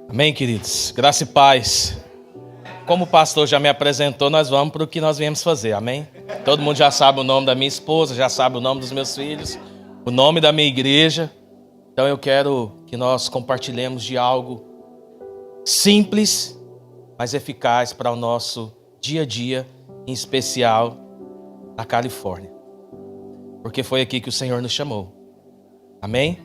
Amém, queridos? Graça e paz. Como o pastor já me apresentou, nós vamos para o que nós viemos fazer, amém? Todo mundo já sabe o nome da minha esposa, já sabe o nome dos meus filhos, o nome da minha igreja. Então eu quero que nós compartilhemos de algo simples, mas eficaz para o nosso dia a dia, em especial na Califórnia. Porque foi aqui que o Senhor nos chamou. Amém?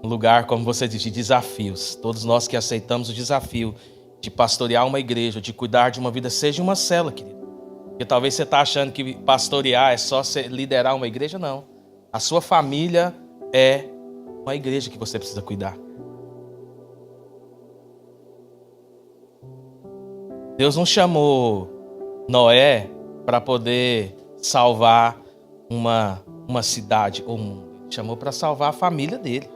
Um lugar, como você diz, de desafios. Todos nós que aceitamos o desafio de pastorear uma igreja, de cuidar de uma vida, seja uma célula, querido. Porque talvez você está achando que pastorear é só liderar uma igreja, não. A sua família é uma igreja que você precisa cuidar. Deus não chamou Noé para poder salvar uma cidade ou um mundo. Ele chamou para salvar a família dele.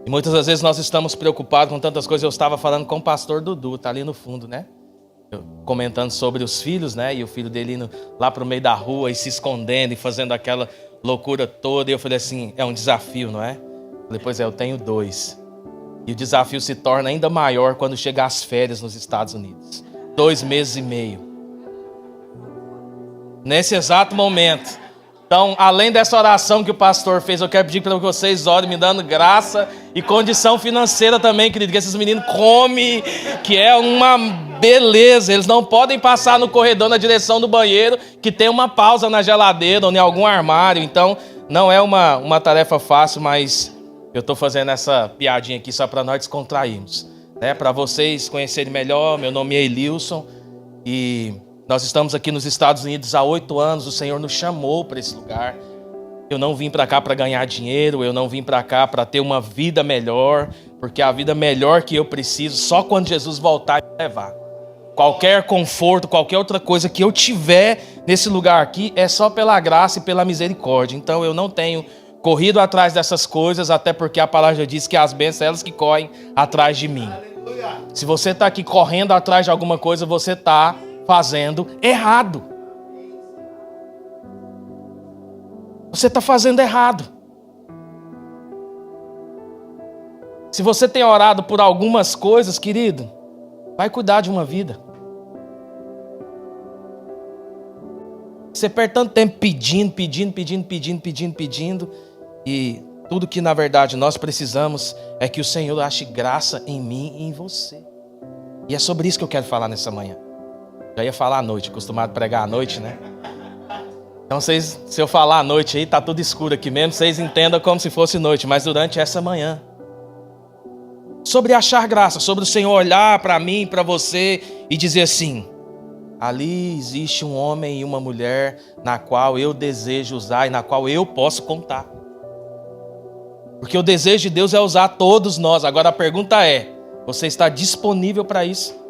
E muitas das vezes nós estamos preocupados com tantas coisas. Eu estava falando com o pastor Dudu, tá ali no fundo, né? Comentando sobre os filhos, né? E o filho dele indo lá pro meio da rua e se escondendo e fazendo aquela loucura toda. E eu falei assim, é um desafio, não é? Eu falei, pois é, eu tenho 2. E o desafio se torna ainda maior quando chega às férias nos Estados Unidos. 2 meses e meio. Nesse exato momento. Então, além dessa oração que o pastor fez, eu quero pedir para que vocês orem, me dando graça e condição financeira também, querido, que esses meninos comem, que é uma beleza. Eles não podem passar no corredor na direção do banheiro, que tem uma pausa na geladeira ou em algum armário. Então, não é uma tarefa fácil, mas eu estou fazendo essa piadinha aqui só para nós descontrairmos, né? Para vocês conhecerem melhor, meu nome é Elilson e nós estamos aqui nos Estados Unidos há 8 anos. O Senhor nos chamou para esse lugar. Eu não vim para cá para ganhar dinheiro. Eu não vim para cá para ter uma vida melhor. Porque a vida melhor que eu preciso, só quando Jesus voltar e me levar. Qualquer conforto, qualquer outra coisa que eu tiver nesse lugar aqui, é só pela graça e pela misericórdia. Então eu não tenho corrido atrás dessas coisas, até porque a palavra diz que as bênçãos são elas que correm atrás de mim. Se você está aqui correndo atrás de alguma coisa, você está fazendo errado. Você está fazendo errado. Se você tem orado por algumas coisas, querido, vai cuidar de uma vida. Você perde tanto tempo pedindo, e tudo que na verdade nós precisamos é que o Senhor ache graça em mim e em você. E é sobre isso que eu quero falar nessa manhã. Já ia falar à noite, acostumado a pregar à noite, né? Então se eu falar à noite aí, tá tudo escuro aqui mesmo, vocês entendam como se fosse noite, mas durante essa manhã. Sobre achar graça, sobre o Senhor olhar para mim, para você e dizer assim, ali existe um homem e uma mulher na qual eu desejo usar e na qual eu posso contar. Porque o desejo de Deus é usar todos nós. Agora a pergunta é, você está disponível para isso?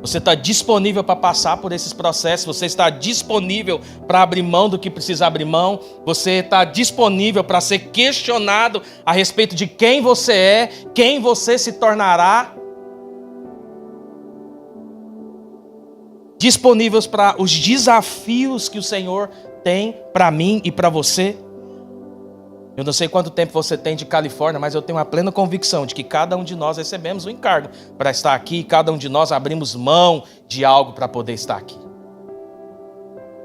Você está disponível para passar por esses processos? Você está disponível para abrir mão do que precisa abrir mão? Você está disponível para ser questionado a respeito de quem você é, quem você se tornará? Disponíveis para os desafios que o Senhor tem para mim e para você? Eu não sei quanto tempo você tem de Califórnia, mas eu tenho uma plena convicção de que cada um de nós recebemos um encargo para estar aqui, cada um de nós abrimos mão de algo para poder estar aqui.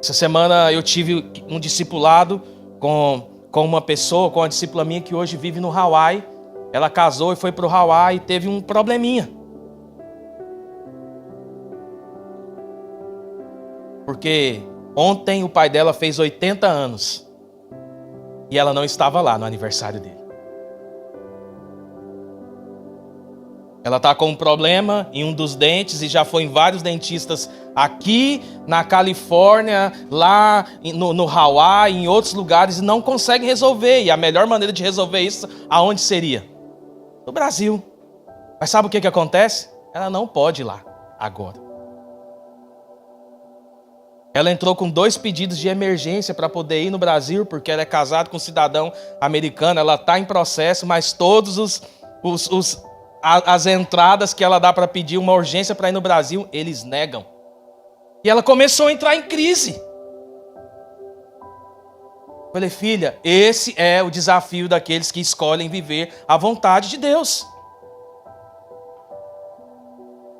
Essa semana eu tive um discipulado com uma pessoa, com uma discípula minha que hoje vive no Hawaii. Ela casou e foi para o Hawaii e teve um probleminha. Porque ontem o pai dela fez 80 anos. E ela não estava lá no aniversário dele. Ela está com um problema em um dos dentes e já foi em vários dentistas aqui na Califórnia, lá no Hawaii, em outros lugares, e não consegue resolver. E a melhor maneira de resolver isso, aonde seria? No Brasil. Mas sabe o que acontece? Ela não pode ir lá agora. Ela entrou com 2 pedidos de emergência para poder ir no Brasil, porque ela é casada com um cidadão americano. Ela está em processo, mas todos as entradas que ela dá para pedir uma urgência para ir no Brasil, eles negam. E ela começou a entrar em crise. Falei, filha, esse é o desafio daqueles que escolhem viver a vontade de Deus.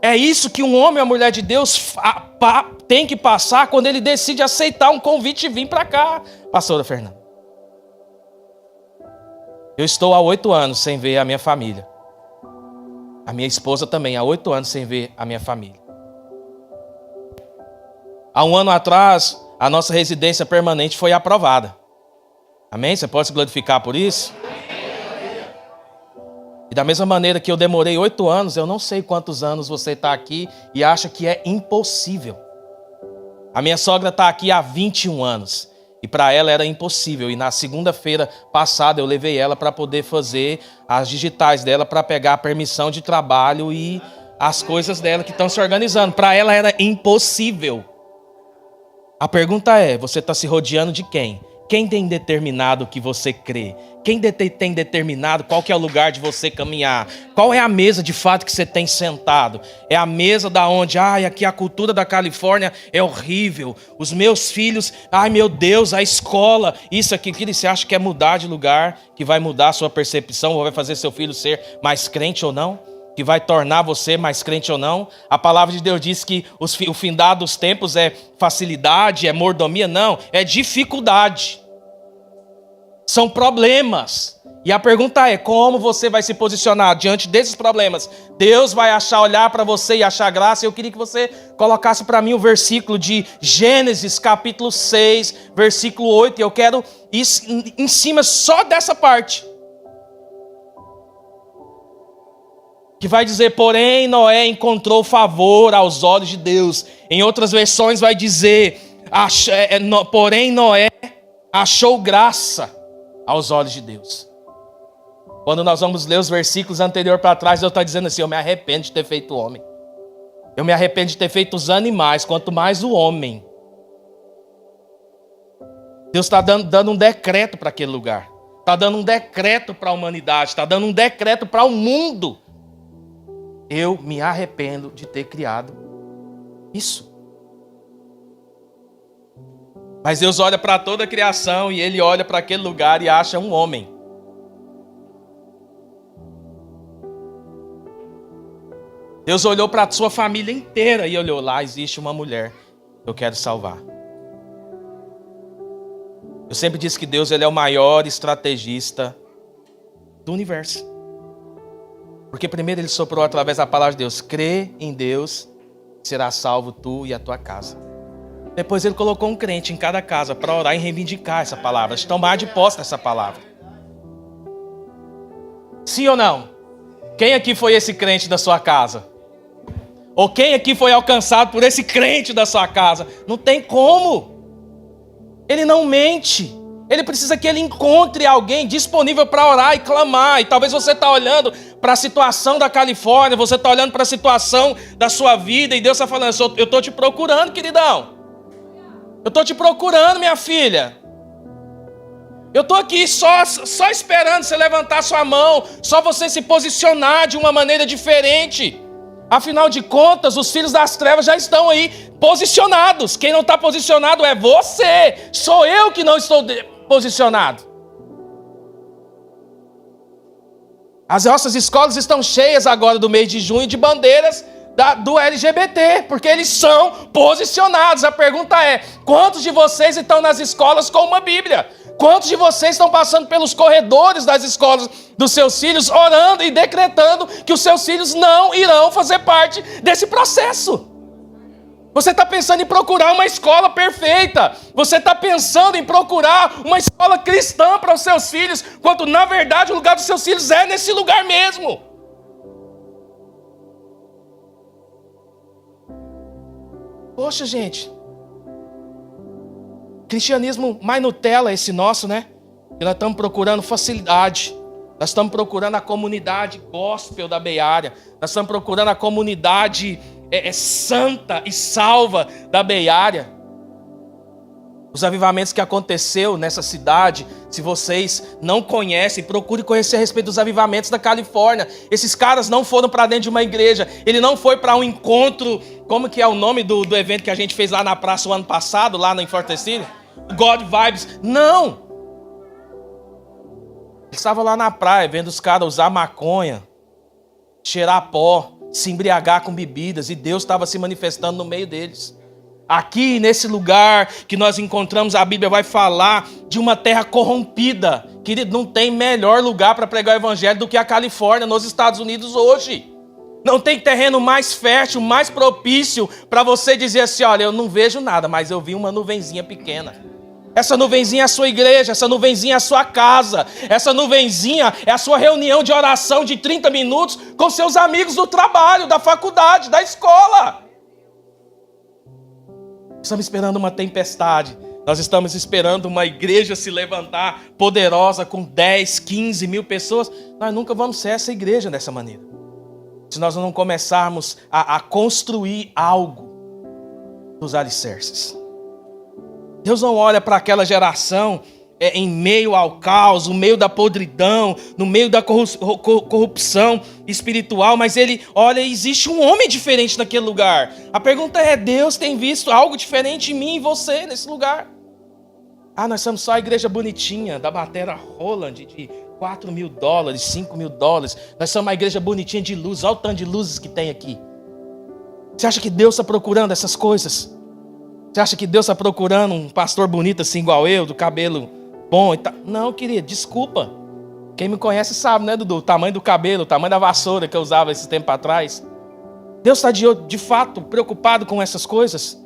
É isso que um homem ou uma mulher de Deus tem que passar quando ele decide aceitar um convite e vir para cá, pastora Fernanda. Eu estou há 8 anos sem ver a minha família. A minha esposa também, há 8 anos sem ver a minha família. Há 1 ano atrás, a nossa residência permanente foi aprovada. Amém? Você pode se glorificar por isso? E da mesma maneira que eu demorei 8 anos, eu não sei quantos anos você está aqui e acha que é impossível. A minha sogra está aqui há 21 anos. E para ela era impossível. E na segunda-feira passada eu levei ela para poder fazer as digitais dela, para pegar a permissão de trabalho e as coisas dela que estão se organizando. Para ela era impossível. A pergunta é, você está se rodeando de quem? Quem tem determinado o que você crê? Quem tem determinado qual que é o lugar de você caminhar? Qual é a mesa de fato que você tem sentado? É a mesa da onde, aqui a cultura da Califórnia é horrível. Os meus filhos, meu Deus, a escola, isso aqui, aquilo. Você acha que é mudar de lugar, que vai mudar a sua percepção, ou vai fazer seu filho ser mais crente ou não? Que vai tornar você mais crente ou não? A palavra de Deus diz que o findar dos tempos é facilidade, é mordomia. Não, é dificuldade. São problemas. E a pergunta é, como você vai se posicionar diante desses problemas? Deus vai olhar para você e achar graça. Eu queria que você colocasse para mim o versículo de Gênesis, capítulo 6, versículo 8. E eu quero ir em cima só dessa parte. Que vai dizer, porém Noé encontrou favor aos olhos de Deus. Em outras versões vai dizer, porém Noé achou graça aos olhos de Deus. Quando nós vamos ler os versículos anteriores para trás, Deus está dizendo assim, eu me arrependo de ter feito o homem. Eu me arrependo de ter feito os animais, quanto mais o homem. Deus está dando um decreto para aquele lugar. Está dando um decreto para a humanidade, está dando um decreto para o mundo. Eu me arrependo de ter criado isso. Mas Deus olha para toda a criação e Ele olha para aquele lugar e acha um homem. Deus olhou para a sua família inteira e olhou, lá existe uma mulher que eu quero salvar. Eu sempre disse que Deus ele é o maior estrategista do universo. Porque primeiro ele soprou através da palavra de Deus. Crê em Deus, será salvo tu e a tua casa. Depois ele colocou um crente em cada casa para orar e reivindicar essa palavra. De tomar de posse dessa palavra. Sim ou não? Quem aqui foi esse crente da sua casa? Ou quem aqui foi alcançado por esse crente da sua casa? Não tem como. Ele não mente. Ele precisa que ele encontre alguém disponível para orar e clamar. E talvez você está olhando para a situação da Califórnia, você está olhando para a situação da sua vida, e Deus está falando, eu estou te procurando, queridão. Eu estou te procurando, minha filha. Eu estou aqui só esperando você levantar sua mão, só você se posicionar de uma maneira diferente. Afinal de contas, os filhos das trevas já estão aí posicionados. Quem não está posicionado é você. Sou eu que não estou posicionado. As nossas escolas estão cheias agora do mês de junho de bandeiras do LGBT, porque eles são posicionados. A pergunta é, quantos de vocês estão nas escolas com uma Bíblia? Quantos de vocês estão passando pelos corredores das escolas dos seus filhos, orando e decretando que os seus filhos não irão fazer parte desse processo? Você está pensando em procurar uma escola perfeita. Você está pensando em procurar uma escola cristã para os seus filhos, quando na verdade o lugar dos seus filhos é nesse lugar mesmo. Poxa, gente. Cristianismo mais Nutella esse nosso, né? E nós estamos procurando facilidade. Nós estamos procurando a comunidade gospel da Bay Area. Nós estamos procurando a comunidade santa e salva da Bay Area. Os avivamentos que aconteceu nessa cidade, se vocês não conhecem, procure conhecer a respeito dos avivamentos da Califórnia. Esses caras não foram para dentro de uma igreja. Ele não foi para um encontro, como que é o nome do evento que a gente fez lá na praça o ano passado, lá no Forte City? God Vibes. Não! Ele estava lá na praia, vendo os caras usar maconha, cheirar pó, se embriagar com bebidas, e Deus estava se manifestando no meio deles. Aqui, nesse lugar que nós encontramos, a Bíblia vai falar de uma terra corrompida. Querido, não tem melhor lugar para pregar o evangelho do que a Califórnia, nos Estados Unidos hoje. Não tem terreno mais fértil, mais propício para você dizer assim, olha, eu não vejo nada, mas eu vi uma nuvenzinha pequena. Essa nuvenzinha é a sua igreja, essa nuvenzinha é a sua casa, essa nuvenzinha é a sua reunião de oração de 30 minutos com seus amigos do trabalho, da faculdade, da escola. Estamos esperando uma tempestade, nós estamos esperando uma igreja se levantar poderosa com 10, 15 mil pessoas. Nós nunca vamos ser essa igreja dessa maneira. Se nós não começarmos a construir algo dos alicerces. Deus não olha para aquela geração em meio ao caos, no meio da podridão, no meio da corrupção espiritual, mas ele olha, existe um homem diferente naquele lugar. A pergunta é, Deus tem visto algo diferente em mim e você nesse lugar? Ah, nós somos só a igreja bonitinha, da batera Roland, de $4 mil, $5 mil. Nós somos uma igreja bonitinha de luz, olha o tanto de luzes que tem aqui. Você acha que Deus está procurando essas coisas? Você acha que Deus está procurando um pastor bonito assim igual eu, do cabelo bom e tal? Não, querido, desculpa. Quem me conhece sabe, né, Dudu? O tamanho do cabelo, o tamanho da vassoura que eu usava esse tempo atrás. Deus está de fato preocupado com essas coisas.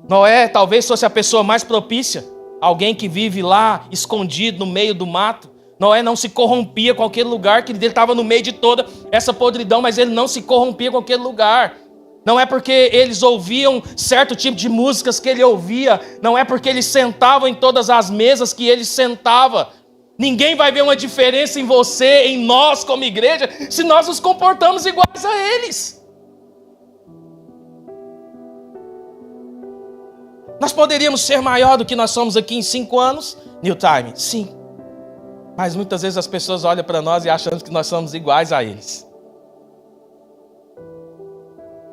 Noé talvez fosse a pessoa mais propícia. Alguém que vive lá, escondido no meio do mato. Noé não se corrompia com aquele lugar, que ele estava no meio de toda essa podridão, mas ele não se corrompia com aquele lugar. Não é porque eles ouviam certo tipo de músicas que ele ouvia, não é porque eles sentavam em todas as mesas que ele sentava. Ninguém vai ver uma diferença em você, em nós como igreja, se nós nos comportamos iguais a eles. Nós poderíamos ser maior do que nós somos aqui em 5 anos? New Time, sim. Mas muitas vezes as pessoas olham para nós e acham que nós somos iguais a eles.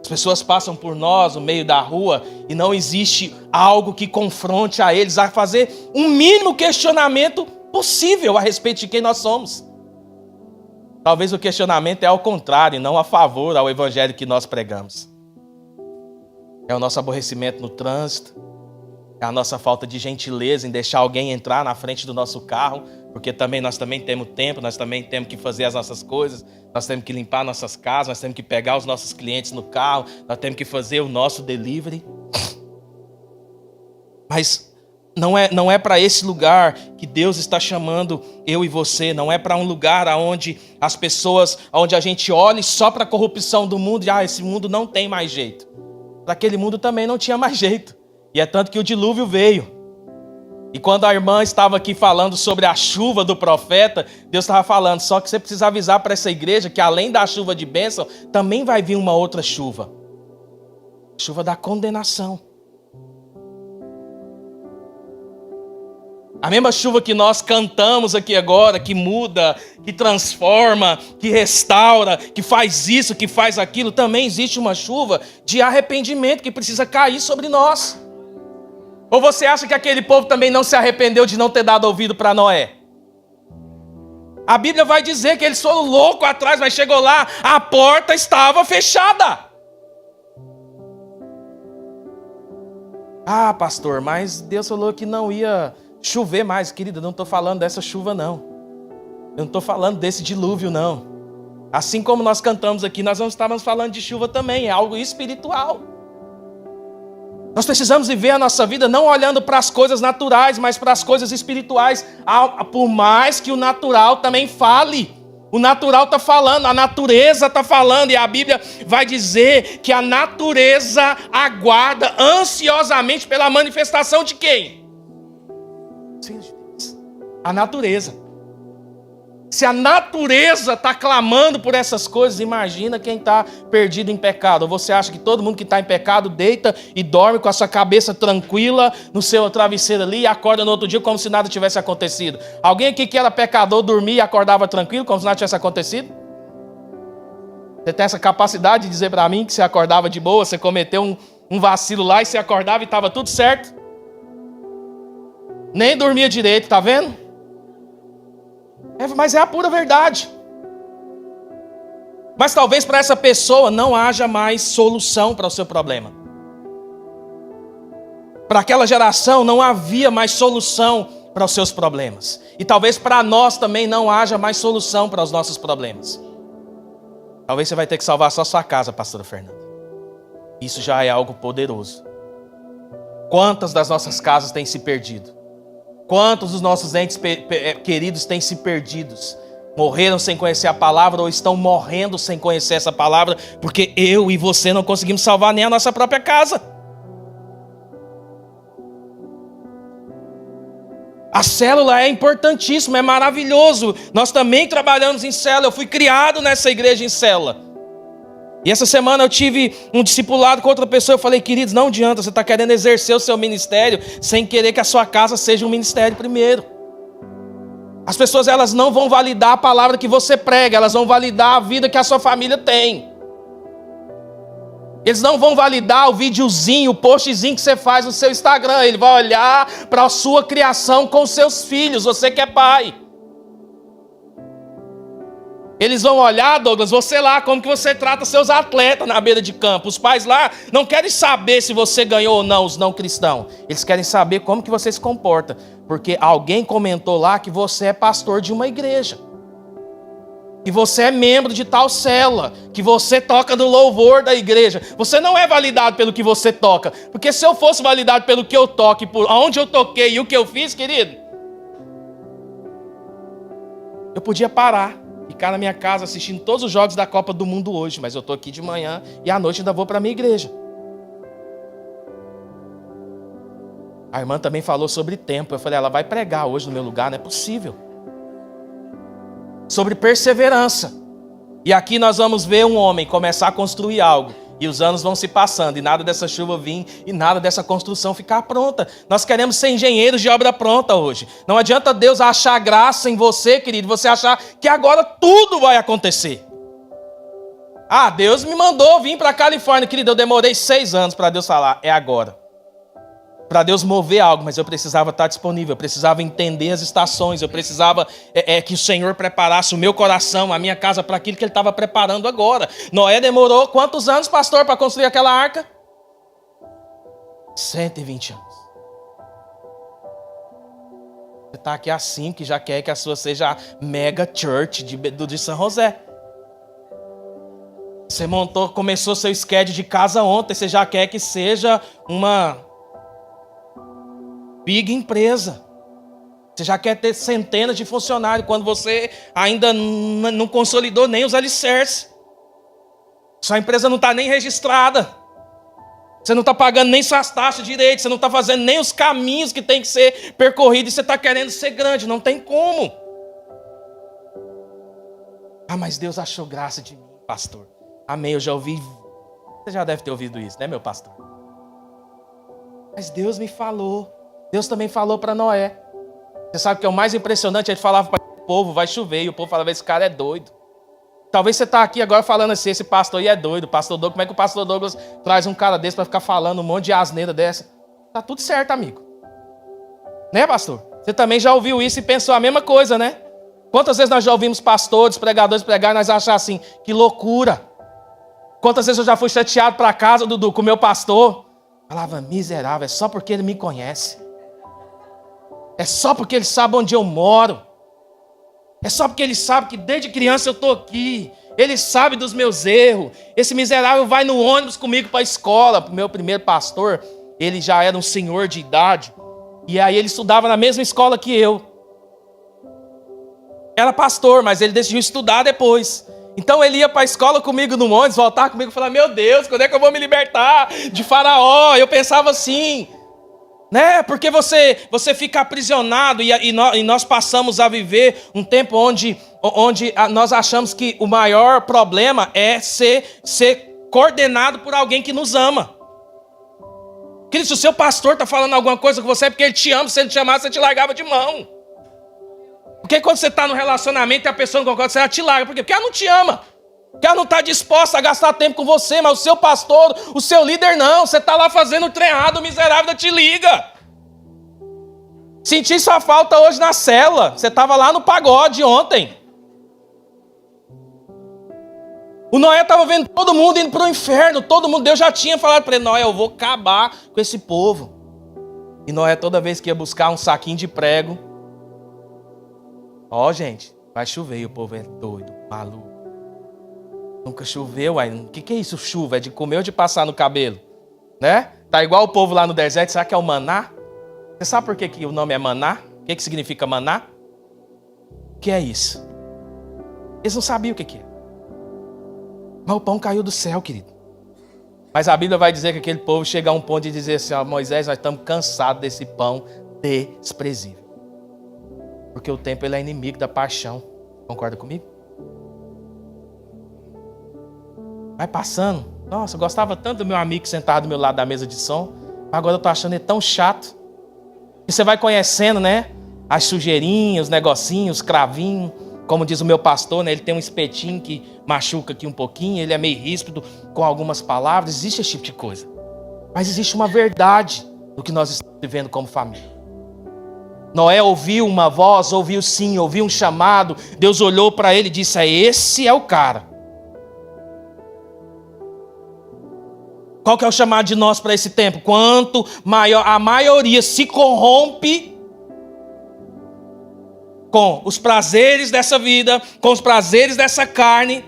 As pessoas passam por nós no meio da rua e não existe algo que confronte a eles a fazer um mínimo questionamento possível a respeito de quem nós somos. Talvez o questionamento é ao contrário, e não a favor ao evangelho que nós pregamos. É o nosso aborrecimento no trânsito, é a nossa falta de gentileza em deixar alguém entrar na frente do nosso carro, porque nós também temos tempo, nós também temos que fazer as nossas coisas, nós temos que limpar nossas casas, nós temos que pegar os nossos clientes no carro, nós temos que fazer o nosso delivery. Mas não é para esse lugar que Deus está chamando eu e você, não é para um lugar onde as pessoas, onde a gente olhe só para a corrupção do mundo e esse mundo não tem mais jeito. Para aquele mundo também não tinha mais jeito. E é tanto que o dilúvio veio. E quando a irmã estava aqui falando sobre a chuva do profeta, Deus estava falando, só que você precisa avisar para essa igreja que além da chuva de bênção, também vai vir uma outra chuva. Chuva da condenação. A mesma chuva que nós cantamos aqui agora, que muda, que transforma, que restaura, que faz isso, que faz aquilo, também existe uma chuva de arrependimento que precisa cair sobre nós. Ou você acha que aquele povo também não se arrependeu de não ter dado ouvido para Noé? A Bíblia vai dizer que eles foram loucos atrás, mas chegou lá, a porta estava fechada. Ah, pastor, mas Deus falou que não ia chover mais. Querida, eu não estou falando dessa chuva, não. Eu não estou falando desse dilúvio, não. Assim como nós cantamos aqui, nós não estávamos falando de chuva também, é algo espiritual. Nós precisamos viver a nossa vida não olhando para as coisas naturais, mas para as coisas espirituais. Por mais que o natural também fale. O natural está falando, a natureza está falando. E a Bíblia vai dizer que a natureza aguarda ansiosamente pela manifestação de quem? A natureza. Se a natureza está clamando por essas coisas, imagina quem está perdido em pecado. Ou você acha que todo mundo que está em pecado deita e dorme com a sua cabeça tranquila no seu travesseiro ali e acorda no outro dia como se nada tivesse acontecido? Alguém aqui que era pecador dormia e acordava tranquilo como se nada tivesse acontecido? Você tem essa capacidade de dizer para mim que você acordava de boa, você cometeu um vacilo lá e você acordava e estava tudo certo? Nem dormia direito, tá vendo? Mas é a pura verdade. Mas talvez para essa pessoa não haja mais solução para o seu problema. Para aquela geração não havia mais solução para os seus problemas. E talvez para nós também não haja mais solução para os nossos problemas. Talvez você vai ter que salvar só sua casa, pastora Fernanda. Isso já é algo poderoso. Quantas das nossas casas têm se perdido? Quantos dos nossos entes queridos têm se perdidos? Morreram sem conhecer a palavra ou estão morrendo sem conhecer essa palavra, porque eu e você não conseguimos salvar nem a nossa própria casa. A célula é importantíssima, é maravilhoso. Nós também trabalhamos em célula. Eu fui criado nessa igreja em célula. E essa semana eu tive um discipulado com outra pessoa. Eu falei, queridos, não adianta, você está querendo exercer o seu ministério sem querer que a sua casa seja um ministério primeiro. As pessoas, elas não vão validar a palavra que você prega, elas vão validar a vida que a sua família tem. Eles não vão validar o videozinho, o postzinho que você faz no seu Instagram. Ele vai olhar para a sua criação com seus filhos, você que é pai. Eles vão olhar, Douglas, você lá, como que você trata seus atletas na beira de campo. Os pais lá não querem saber se você ganhou ou não, os não cristãos. Eles querem saber como que você se comporta. Porque alguém comentou lá que você é pastor de uma igreja. Que você é membro de tal célula. Que você toca no louvor da igreja. Você não é validado pelo que você toca. Porque se eu fosse validado pelo que eu toco, por onde eu toquei e o que eu fiz, querido, eu podia parar. Ficar na minha casa assistindo todos os jogos da Copa do Mundo hoje. Mas eu estou aqui de manhã e à noite ainda vou para a minha igreja. A irmã também falou sobre tempo. Eu falei, ela vai pregar hoje no meu lugar, não é possível. Sobre perseverança. E aqui nós vamos ver um homem começar a construir algo. E os anos vão se passando. E nada dessa chuva vir. E nada dessa construção ficar pronta. Nós queremos ser engenheiros de obra pronta hoje. Não adianta Deus achar graça em você, querido. Você achar que agora tudo vai acontecer. Ah, Deus me mandou vir para a Califórnia. Querido, eu demorei 6 anos para Deus falar. É agora. Para Deus mover algo, mas eu precisava estar disponível, eu precisava entender as estações, eu precisava que o Senhor preparasse o meu coração, a minha casa para aquilo que Ele estava preparando agora. Noé demorou quantos anos, pastor, para construir aquela arca? 120 anos. Você está aqui assim, que já quer que a sua seja a mega church de São José. Você começou seu schedule de casa ontem, você já quer que seja uma big empresa. Você já quer ter centenas de funcionários quando você ainda não consolidou nem os alicerces. Sua empresa não está nem registrada. Você não está pagando nem suas taxas direito. Você não está fazendo nem os caminhos que tem que ser percorridos. E você está querendo ser grande. Não tem como. Ah, mas Deus achou graça de mim, pastor. Amém, eu já ouvi. Você já deve ter ouvido isso, né, meu pastor? Mas Deus me falou. Deus também falou para Noé. Você sabe que é o mais impressionante? Ele falava para o povo, vai chover. E o povo falava, esse cara é doido. Talvez você está aqui agora falando assim, esse pastor aí é doido. Pastor Douglas, como é que o pastor Douglas traz um cara desse para ficar falando um monte de asneira dessa? Tá tudo certo, amigo. Né, pastor? Você também já ouviu isso e pensou a mesma coisa, né? Quantas vezes nós já ouvimos pastores, pregadores pregar e nós achamos assim, que loucura. Quantas vezes eu já fui chateado para casa, Dudu, com o meu pastor. Falava, miserável, é só porque ele me conhece. É só porque ele sabe onde eu moro. É só porque ele sabe que desde criança eu estou aqui. Ele sabe dos meus erros. Esse miserável vai no ônibus comigo para a escola. O meu primeiro pastor, ele já era um senhor de idade. E aí ele estudava na mesma escola que eu. Era pastor, mas ele decidiu estudar depois. Então ele ia para a escola comigo no ônibus, voltava comigo e falava, meu Deus, quando é que eu vou me libertar de Faraó? Eu pensava assim... Né? Porque você fica aprisionado e nós passamos a viver um tempo onde nós achamos que o maior problema é ser coordenado por alguém que nos ama. Querido, se o seu pastor está falando alguma coisa com você é porque ele te ama, se ele te amasse, você te largava de mão. Porque quando você está no relacionamento e a pessoa não concorda, você te larga. Por quê? Porque ela não te ama. Porque ela não está disposta a gastar tempo com você, mas o seu pastor, o seu líder não. Você está lá fazendo o trem errado, o miserável te liga. Senti sua falta hoje na cela. Você estava lá no pagode ontem. O Noé estava vendo todo mundo indo para o inferno. Todo mundo, Deus já tinha falado para ele: Noé, eu vou acabar com esse povo. E Noé, toda vez que ia buscar um saquinho de prego, ó, gente, vai chover. E o povo é doido, maluco. Nunca choveu, uai. O que é isso, chuva? É de comer ou de passar no cabelo? Né? Tá igual o povo lá no deserto. Será que é o maná? Você sabe por que o nome é maná? O que significa maná? O que é isso? Eles não sabiam o que é. Mas o pão caiu do céu, querido. Mas a Bíblia vai dizer que aquele povo chega a um ponto de dizer assim: ó, Moisés, nós estamos cansados desse pão desprezível. Porque o tempo ele é inimigo da paixão. Concorda comigo? Vai passando. Nossa, eu gostava tanto do meu amigo sentado do meu lado da mesa de som. Agora eu tô achando ele tão chato. E você vai conhecendo, né? As sujeirinhas, os negocinhos, os cravinhos. Como diz o meu pastor, né? Ele tem um espetinho que machuca aqui um pouquinho. Ele é meio ríspido com algumas palavras. Existe esse tipo de coisa. Mas existe uma verdade do que nós estamos vivendo como família. Noé ouviu uma voz, ouviu sim, ouviu um chamado. Deus olhou para ele e disse: esse é o cara. Qual que é o chamado de nós para esse tempo? Quanto maior a maioria se corrompe com os prazeres dessa vida, com os prazeres dessa carne,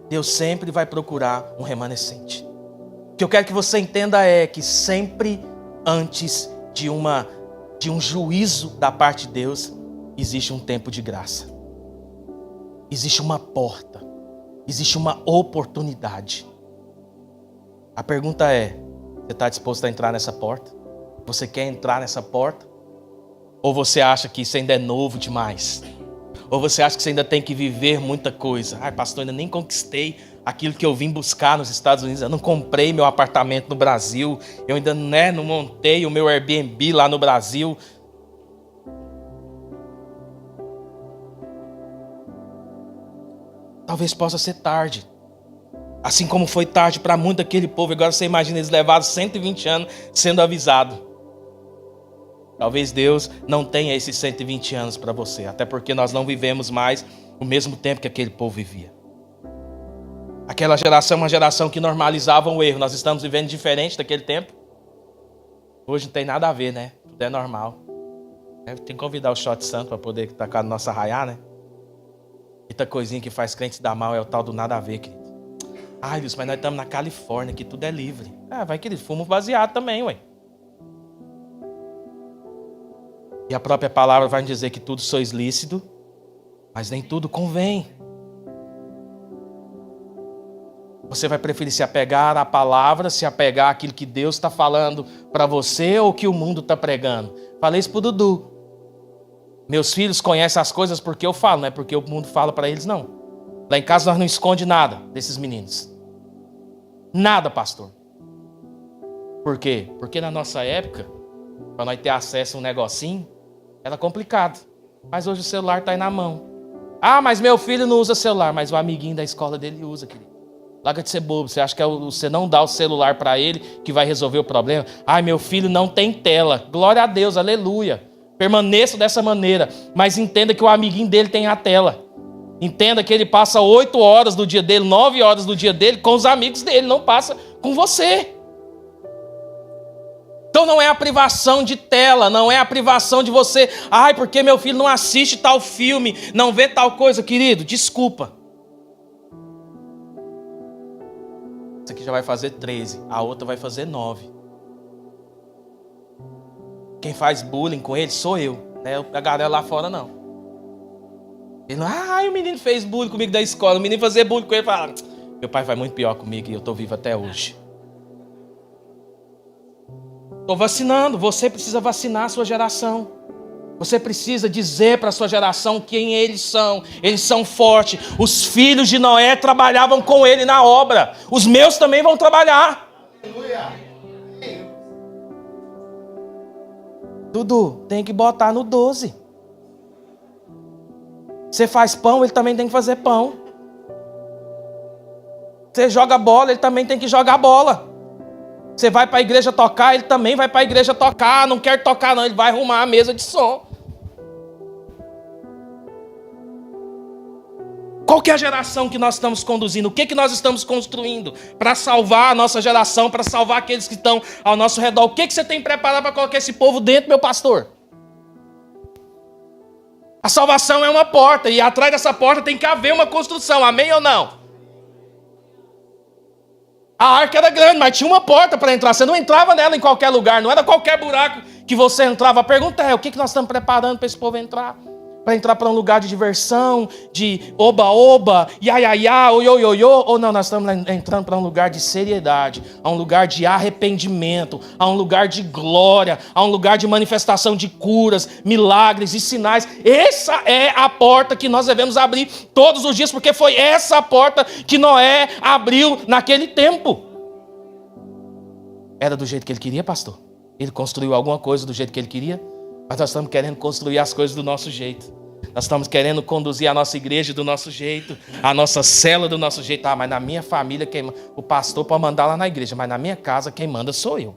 Deus sempre vai procurar um remanescente. O que eu quero que você entenda é que sempre antes de um juízo da parte de Deus, existe um tempo de graça. Existe uma porta. Existe uma oportunidade. A pergunta é: você está disposto a entrar nessa porta? Você quer entrar nessa porta? Ou você acha que isso ainda é novo demais? Ou você acha que você ainda tem que viver muita coisa? Ai, pastor, ainda nem conquistei aquilo que eu vim buscar nos Estados Unidos. Eu não comprei meu apartamento no Brasil. Eu ainda não montei o meu Airbnb lá no Brasil. Talvez possa ser tarde. Assim como foi tarde para muito daquele povo. Agora você imagina eles levaram 120 anos sendo avisados. Talvez Deus não tenha esses 120 anos para você. Até porque nós não vivemos mais o mesmo tempo que aquele povo vivia. Aquela geração é uma geração que normalizava o erro. Nós estamos vivendo diferente daquele tempo. Hoje não tem nada a ver, né? Tudo é normal. Tem que convidar o Shot Santo para poder tacar no nosso arraiá, né? Muita coisinha que faz crente dar mal é o tal do nada a ver, querido. Ai, Deus, mas nós estamos na Califórnia, que tudo é livre. Vai que eles fumam baseado também, ué. E a própria palavra vai dizer que tudo sois lícito, mas nem tudo convém. Você vai preferir se apegar à palavra, se apegar àquilo que Deus está falando para você ou que o mundo está pregando? Falei isso para o Dudu. Meus filhos conhecem as coisas porque eu falo, não é porque o mundo fala para eles, não. Lá em casa nós não esconde nada desses meninos. Nada, pastor. Por quê? Porque na nossa época, para nós ter acesso a um negocinho, era complicado. Mas hoje o celular está aí na mão. Ah, mas meu filho não usa celular, mas o amiguinho da escola dele usa, querido. Larga de ser bobo. Você acha que você não dá o celular para ele que vai resolver o problema? Ai, meu filho não tem tela. Glória a Deus, aleluia. Permaneça dessa maneira. Mas entenda que o amiguinho dele tem a tela. Entenda que ele passa 8 horas do dia dele, 9 horas do dia dele com os amigos dele, não passa com você. Então não é a privação de tela, não é a privação de você. Ai, porque meu filho não assiste tal filme, não vê tal coisa, querido, desculpa. Essa aqui já vai fazer 13, a outra vai fazer 9. Quem faz bullying com ele sou eu, né? A galera lá fora não. Ele não, o menino fez bullying comigo da escola. O menino fazer bullying com ele, fala: meu pai faz muito pior comigo e eu estou vivo até hoje. Estou vacinando. Você precisa vacinar a sua geração. Você precisa dizer para a sua geração quem eles são. Eles são fortes. Os filhos de Noé trabalhavam com ele na obra. Os meus também vão trabalhar. Aleluia. Dudu, tem que botar no 12. Você faz pão, ele também tem que fazer pão. Você joga bola, ele também tem que jogar bola. Você vai para a igreja tocar, ele também vai para a igreja tocar. Não quer tocar não, ele vai arrumar a mesa de som. Qual que é a geração que nós estamos conduzindo? O que nós estamos construindo para salvar a nossa geração, para salvar aqueles que estão ao nosso redor? O que você tem preparado para colocar esse povo dentro, meu pastor? A salvação é uma porta e atrás dessa porta tem que haver uma construção, amém ou não? A arca era grande, mas tinha uma porta para entrar. Você não entrava nela em qualquer lugar, não era qualquer buraco que você entrava. A pergunta é, o que nós estamos preparando para esse povo entrar? Para entrar para um lugar de diversão, de oba-oba, iaiaiá, oioioiô, ou não, nós estamos entrando para um lugar de seriedade, a um lugar de arrependimento, a um lugar de glória, a um lugar de manifestação de curas, milagres e sinais. Essa é a porta que nós devemos abrir todos os dias, porque foi essa a porta que Noé abriu naquele tempo. Era do jeito que ele queria, pastor? Ele construiu alguma coisa do jeito que ele queria? Mas nós estamos querendo construir as coisas do nosso jeito. Nós estamos querendo conduzir a nossa igreja do nosso jeito, a nossa célula do nosso jeito. Ah, mas na minha família, o pastor pode mandar lá na igreja, mas na minha casa quem manda sou eu.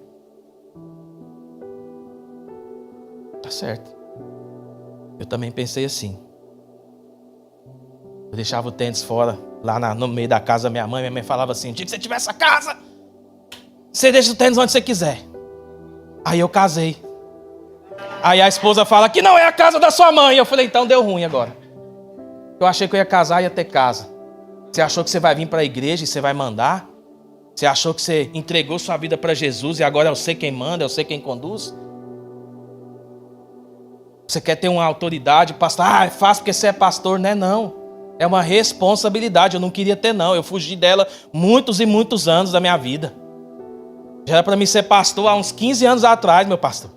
Tá certo. Eu também pensei assim. Eu deixava o tênis fora, lá no meio da casa da minha mãe falava assim, o dia que você tiver essa casa, você deixa o tênis onde você quiser. Aí eu casei. Aí a esposa fala que não é a casa da sua mãe. Eu falei, então deu ruim agora. Eu achei que eu ia casar e ia ter casa. Você achou que você vai vir para a igreja e você vai mandar? Você achou que você entregou sua vida para Jesus e agora eu sei quem manda, eu sei quem conduz? Você quer ter uma autoridade, pastor? Ah, é fácil porque você é pastor. Não é não. É uma responsabilidade. Eu não queria ter não. Eu fugi dela muitos e muitos anos da minha vida. Já era para mim ser pastor há uns 15 anos atrás, meu pastor.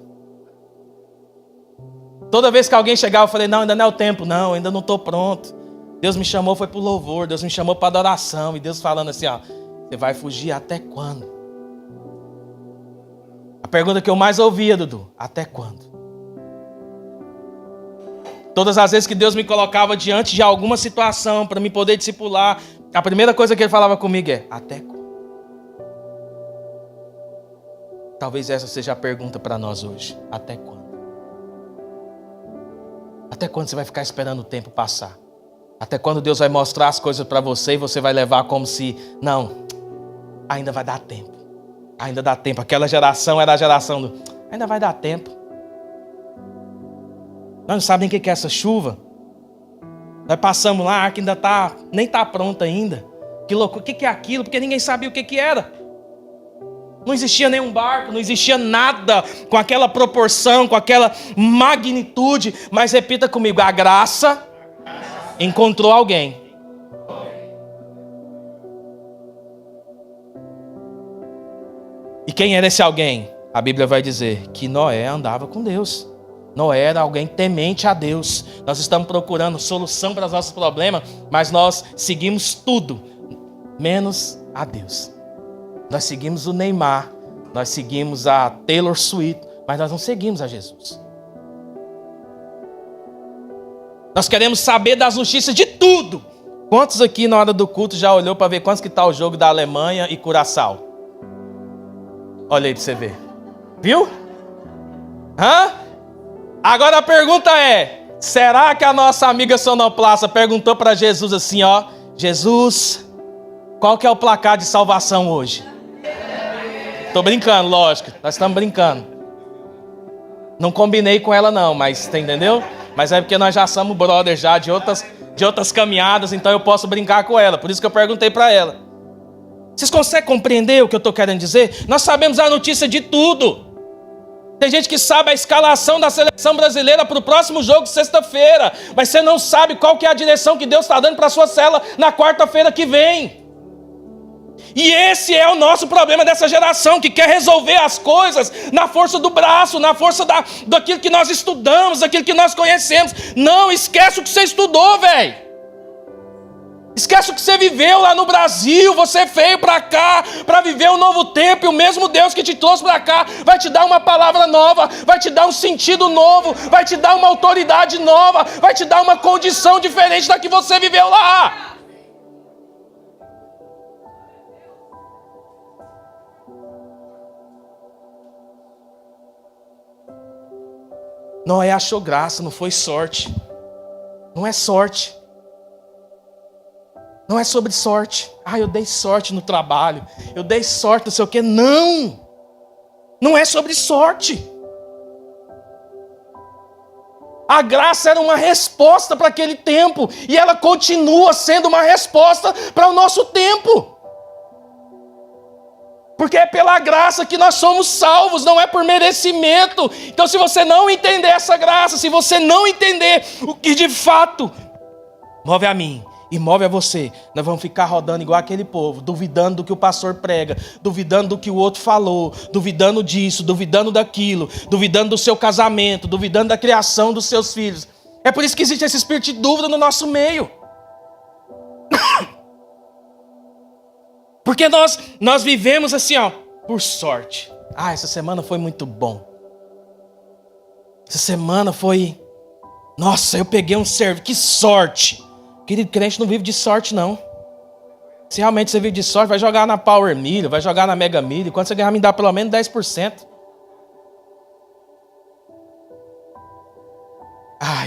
Toda vez que alguém chegava, eu falei, não, ainda não é o tempo, não, ainda não estou pronto. Deus me chamou, foi para o louvor, Deus me chamou para adoração. E Deus falando assim, ó, você vai fugir até quando? A pergunta que eu mais ouvia, Dudu, até quando? Todas as vezes que Deus me colocava diante de alguma situação para me poder discipular, a primeira coisa que Ele falava comigo é, até quando? Talvez essa seja a pergunta para nós hoje, até quando? Até quando você vai ficar esperando o tempo passar? Até quando Deus vai mostrar as coisas para você e você vai levar como se... Não, ainda vai dar tempo. Ainda dá tempo. Aquela geração era a geração do... Ainda vai dar tempo. Nós não sabemos nem o que é essa chuva. Nós passamos lá, a arca ainda nem está pronta ainda. Que loucura, o que é aquilo? Porque ninguém sabia o que era. Não existia nenhum barco, não existia nada com aquela proporção, com aquela magnitude. Mas repita comigo, a graça encontrou alguém. E quem era esse alguém? A Bíblia vai dizer que Noé andava com Deus. Noé era alguém temente a Deus. Nós estamos procurando solução para os nossos problemas, mas nós seguimos tudo, menos a Deus. Nós seguimos o Neymar, nós seguimos a Taylor Swift, mas nós não seguimos a Jesus. Nós queremos saber das notícias de tudo. Quantos aqui na hora do culto já olhou para ver quantos que está o jogo da Alemanha e Curaçao? Olha aí para você ver. Viu? Hã? Agora a pergunta é, será que a nossa amiga sonoplasta perguntou para Jesus assim, ó, Jesus, qual que é o placar de salvação hoje? Tô brincando, lógico, nós estamos brincando. Não combinei com ela não, mas você entendeu? Mas é porque nós já somos brothers já de outras caminhadas, então eu posso brincar com ela. Por isso que eu perguntei para ela. Vocês conseguem compreender o que eu estou querendo dizer? Nós sabemos a notícia de tudo. Tem gente que sabe a escalação da seleção brasileira para o próximo jogo de sexta-feira, mas você não sabe qual que é a direção que Deus está dando para a sua célula na quarta-feira que vem. E esse é o nosso problema dessa geração, que quer resolver as coisas na força do braço, na força daquilo que nós estudamos, daquilo que nós conhecemos. Não, esquece o que você estudou, velho. Esquece o que você viveu lá no Brasil. Você veio para cá para viver um novo tempo, e o mesmo Deus que te trouxe para cá vai te dar uma palavra nova, vai te dar um sentido novo, vai te dar uma autoridade nova, vai te dar uma condição diferente da que você viveu lá. Noé achou graça, não foi sorte. Não é sorte. Não é sobre sorte. Eu dei sorte no trabalho. Eu dei sorte, não sei o quê. Não. Não é sobre sorte. A graça era uma resposta para aquele tempo. E ela continua sendo uma resposta para o nosso tempo. Porque é pela graça que nós somos salvos, não é por merecimento. Então, se você não entender essa graça, se você não entender o que de fato move a mim e move a você, nós vamos ficar rodando igual aquele povo, duvidando do que o pastor prega, duvidando do que o outro falou, duvidando disso, duvidando daquilo, duvidando do seu casamento, duvidando da criação dos seus filhos. É por isso que existe esse espírito de dúvida no nosso meio. Porque nós vivemos assim, por sorte. Essa semana foi muito bom. Essa semana foi... Nossa, eu peguei um serviço. Que sorte. Querido, crente não vive de sorte, não. Se realmente você vive de sorte, vai jogar na Power Milho, vai jogar na Mega Milho. Quando você ganhar, me dá pelo menos 10%.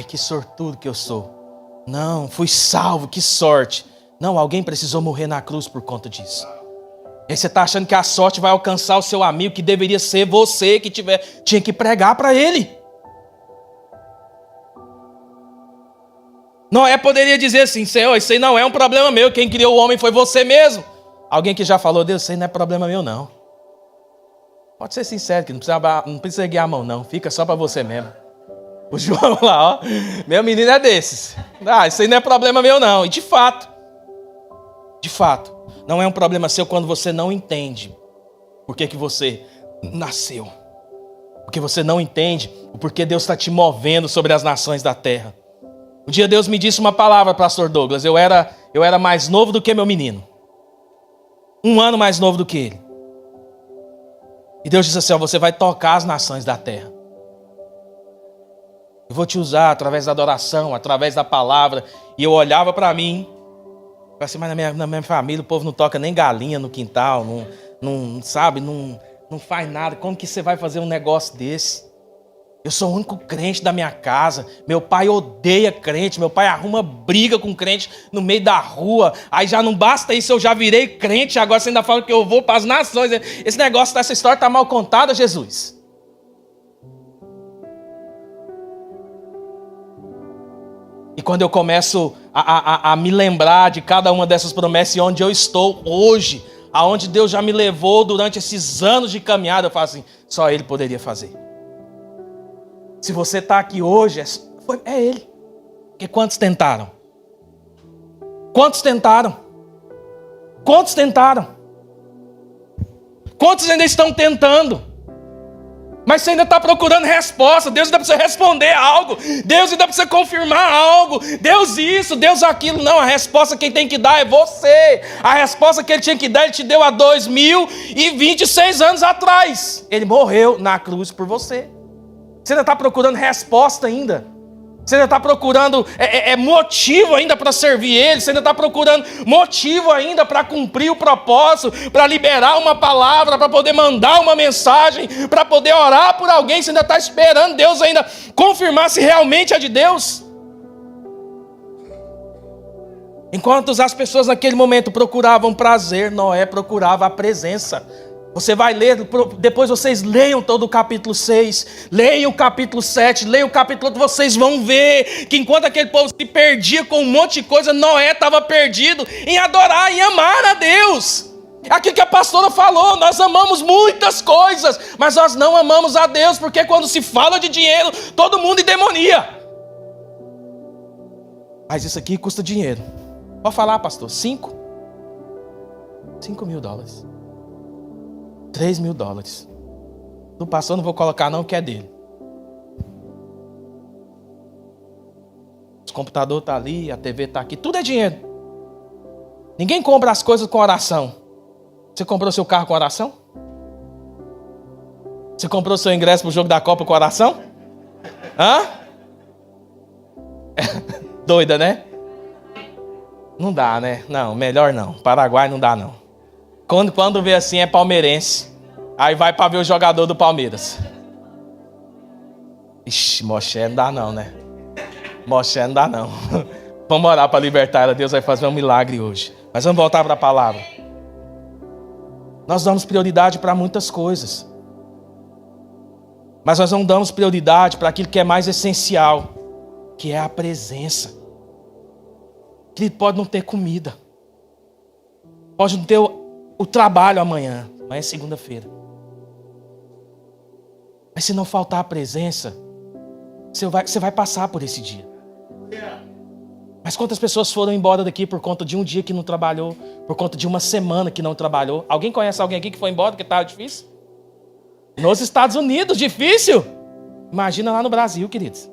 Que sortudo que eu sou. Não, fui salvo, que sorte. Não, alguém precisou morrer na cruz por conta disso. E aí você está achando que a sorte vai alcançar o seu amigo, que deveria ser você que tinha que pregar para ele. Noé poderia dizer assim: Senhor, isso aí não é um problema meu, quem criou o homem foi você mesmo. Alguém que já falou: Deus, isso aí não é problema meu não. Pode ser sincero, que não precisa erguer a mão não, fica só para você mesmo. O João lá, meu menino é desses. Isso aí não é problema meu não. E de fato, não é um problema seu quando você não entende por que você nasceu. Porque você não entende o porquê Deus está te movendo sobre as nações da terra. Um dia Deus me disse uma palavra, pastor Douglas. Eu era mais novo do que meu menino. 1 ano mais novo do que ele. E Deus disse assim: você vai tocar as nações da terra. Eu vou te usar através da adoração, através da palavra. E eu olhava para mim. Falei assim: mas na minha família o povo não toca nem galinha no quintal. Não faz nada. Como que você vai fazer um negócio desse? Eu sou o único crente da minha casa. Meu pai odeia crente. Meu pai arruma briga com crente no meio da rua. Aí já não basta isso, eu já virei crente. Agora você ainda fala que eu vou para as nações. Esse negócio dessa história está mal contada, Jesus. E quando eu começo a me lembrar de cada uma dessas promessas e onde eu estou hoje, aonde Deus já me levou durante esses anos de caminhada, eu falo assim: só Ele poderia fazer. Se você está aqui hoje, é Ele. Porque quantos tentaram? Quantos tentaram? Quantos tentaram? Quantos ainda estão tentando? Mas você ainda está procurando resposta. Deus ainda precisa responder algo. Deus ainda precisa confirmar algo. Deus isso, Deus aquilo. Não, a resposta quem tem que dar é você. A resposta que Ele tinha que dar, Ele te deu há 2026 anos atrás. Ele morreu na cruz por você. Você ainda está procurando resposta ainda. Você ainda está procurando motivo ainda para servir Ele. Você ainda está procurando motivo ainda para cumprir o propósito, para liberar uma palavra, para poder mandar uma mensagem, para poder orar por alguém. Você ainda está esperando Deus ainda confirmar se realmente é de Deus. Enquanto as pessoas naquele momento procuravam prazer, Noé procurava a presença. Você vai ler, depois vocês leiam todo o capítulo 6, leiam o capítulo 7, leiam o capítulo 8, vocês vão ver que enquanto aquele povo se perdia com um monte de coisa, Noé estava perdido em adorar e amar a Deus. Aquilo que a pastora falou, nós amamos muitas coisas, mas nós não amamos a Deus, porque quando se fala de dinheiro, todo mundo endemonia. Mas isso aqui custa dinheiro. Pode falar, pastor, 5 mil dólares. 3 mil dólares. Do pastor não vou colocar não, que é dele. O computador está ali, a TV está aqui, tudo é dinheiro. Ninguém compra as coisas com oração. Você comprou seu carro com oração? Você comprou seu ingresso para o jogo da Copa com oração? Hã? Doida, né? Não dá, né? Não, melhor não. Paraguai não dá não. Quando vê assim é palmeirense. Aí vai para ver o jogador do Palmeiras. Ixi, Moché não dá não, né? Moché não dá não. Vamos orar para libertar ela. Deus vai fazer um milagre hoje. Mas vamos voltar para a palavra. Nós damos prioridade para muitas coisas. Mas nós não damos prioridade para aquilo que é mais essencial, que é a presença. Querido, pode não ter comida. Pode não ter o trabalho amanhã. Amanhã é segunda-feira. Mas se não faltar a presença, você vai passar por esse dia. Mas quantas pessoas foram embora daqui por conta de um dia que não trabalhou, por conta de uma semana que não trabalhou? Alguém conhece alguém aqui que foi embora porque estava difícil? Nos Estados Unidos, difícil? Imagina lá no Brasil, queridos.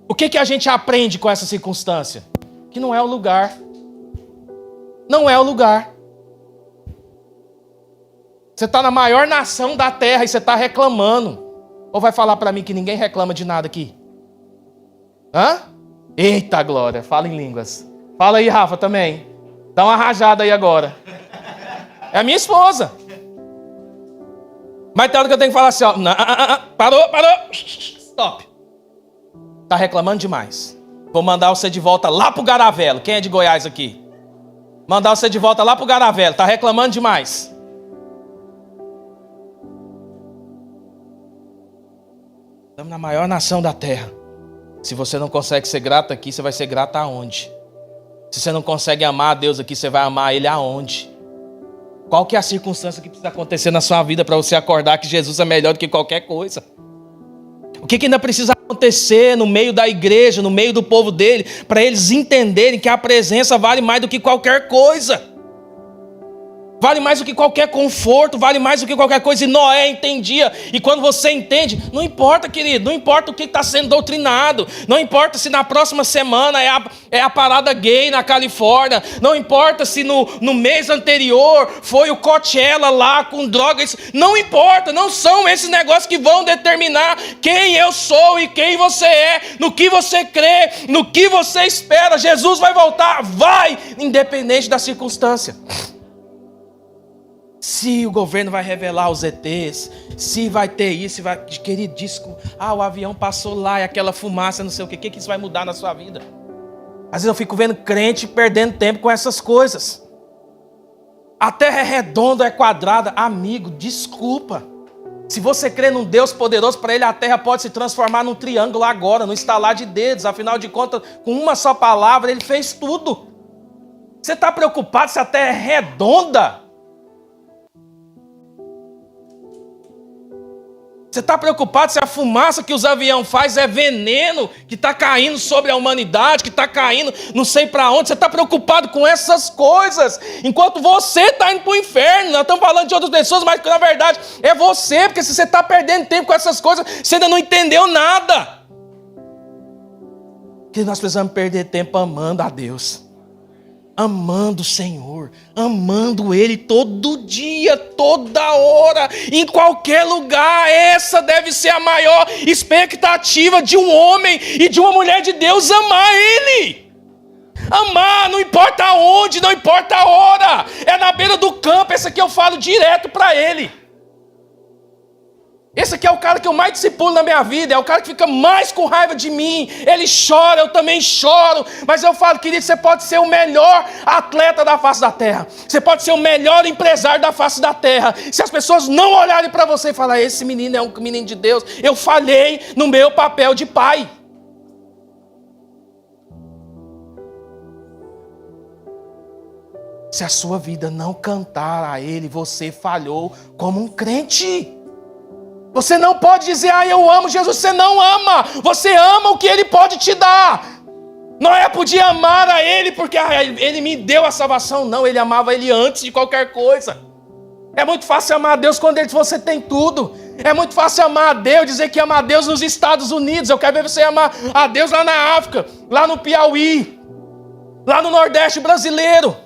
O que a gente aprende com essa circunstância? Que não é o lugar. Não é o lugar. Você está na maior nação da terra e você está reclamando. Ou vai falar para mim que ninguém reclama de nada aqui? Hã? Eita glória, fala em línguas. Fala aí, Rafa, também. Dá uma rajada aí agora. É a minha esposa. Mas tem hora que eu tenho que falar assim, ó. Parou. Stop. Tá reclamando demais. Vou mandar você de volta lá pro Garavelo. Quem é de Goiás aqui? Mandar você de volta lá pro Garavelo. Tá reclamando demais. Estamos na maior nação da terra. Se você não consegue ser grato aqui, você vai ser grato aonde? Se você não consegue amar a Deus aqui, você vai amar Ele aonde? Qual que é a circunstância que precisa acontecer na sua vida para você acordar que Jesus é melhor do que qualquer coisa? O que ainda precisa acontecer no meio da igreja, no meio do povo dele, para eles entenderem que a presença vale mais do que qualquer coisa? Vale mais do que qualquer conforto, vale mais do que qualquer coisa. E Noé entendia. E quando você entende, não importa, querido, não importa o que está sendo doutrinado. Não importa se na próxima semana é a parada gay na Califórnia. Não importa se no mês anterior foi o Coachella lá com drogas. Não importa, não são esses negócios que vão determinar quem eu sou e quem você é. No que você crê, no que você espera. Jesus vai voltar, vai, independente da circunstância. Se o governo vai revelar os ETs, se vai ter isso, vai... Querido, o avião passou lá e aquela fumaça, não sei o que isso vai mudar na sua vida? Às vezes eu fico vendo crente perdendo tempo com essas coisas. A terra é redonda, é quadrada. Amigo, desculpa. Se você crê num Deus poderoso, para ele a terra pode se transformar num triângulo agora, no estalar de dedos. Afinal de contas, com uma só palavra, ele fez tudo. Você está preocupado se a terra é redonda? Você está preocupado se a fumaça que os aviões fazem é veneno que está caindo sobre a humanidade, que está caindo não sei para onde? Você está preocupado com essas coisas, enquanto você está indo para o inferno. Nós estamos falando de outras pessoas, mas na verdade é você, porque se você está perdendo tempo com essas coisas, você ainda não entendeu nada. Que nós precisamos perder tempo amando a Deus. Amando o Senhor, amando Ele todo dia, toda hora, em qualquer lugar. Essa deve ser a maior expectativa de um homem e de uma mulher de Deus, amar Ele. Amar, não importa onde, não importa a hora. É na beira do campo, esse aqui eu falo direto para Ele. Esse aqui é o cara que eu mais discipulo na minha vida, é o cara que fica mais com raiva de mim. Ele chora, eu também choro. Mas eu falo, querido, você pode ser o melhor atleta da face da terra. Você pode ser o melhor empresário da face da terra. Se as pessoas não olharem para você e falarem, esse menino é um menino de Deus, eu falhei no meu papel de pai. Se a sua vida não cantar a Ele, você falhou como um crente. Você não pode dizer, eu amo Jesus. Você não ama. Você ama o que Ele pode te dar. Noé podia amar a Ele porque Ele me deu a salvação. Não, ele amava Ele antes de qualquer coisa. É muito fácil amar a Deus quando você tem tudo. É muito fácil amar a Deus, dizer que ama a Deus nos Estados Unidos. Eu quero ver você amar a Deus lá na África, lá no Piauí, lá no Nordeste brasileiro.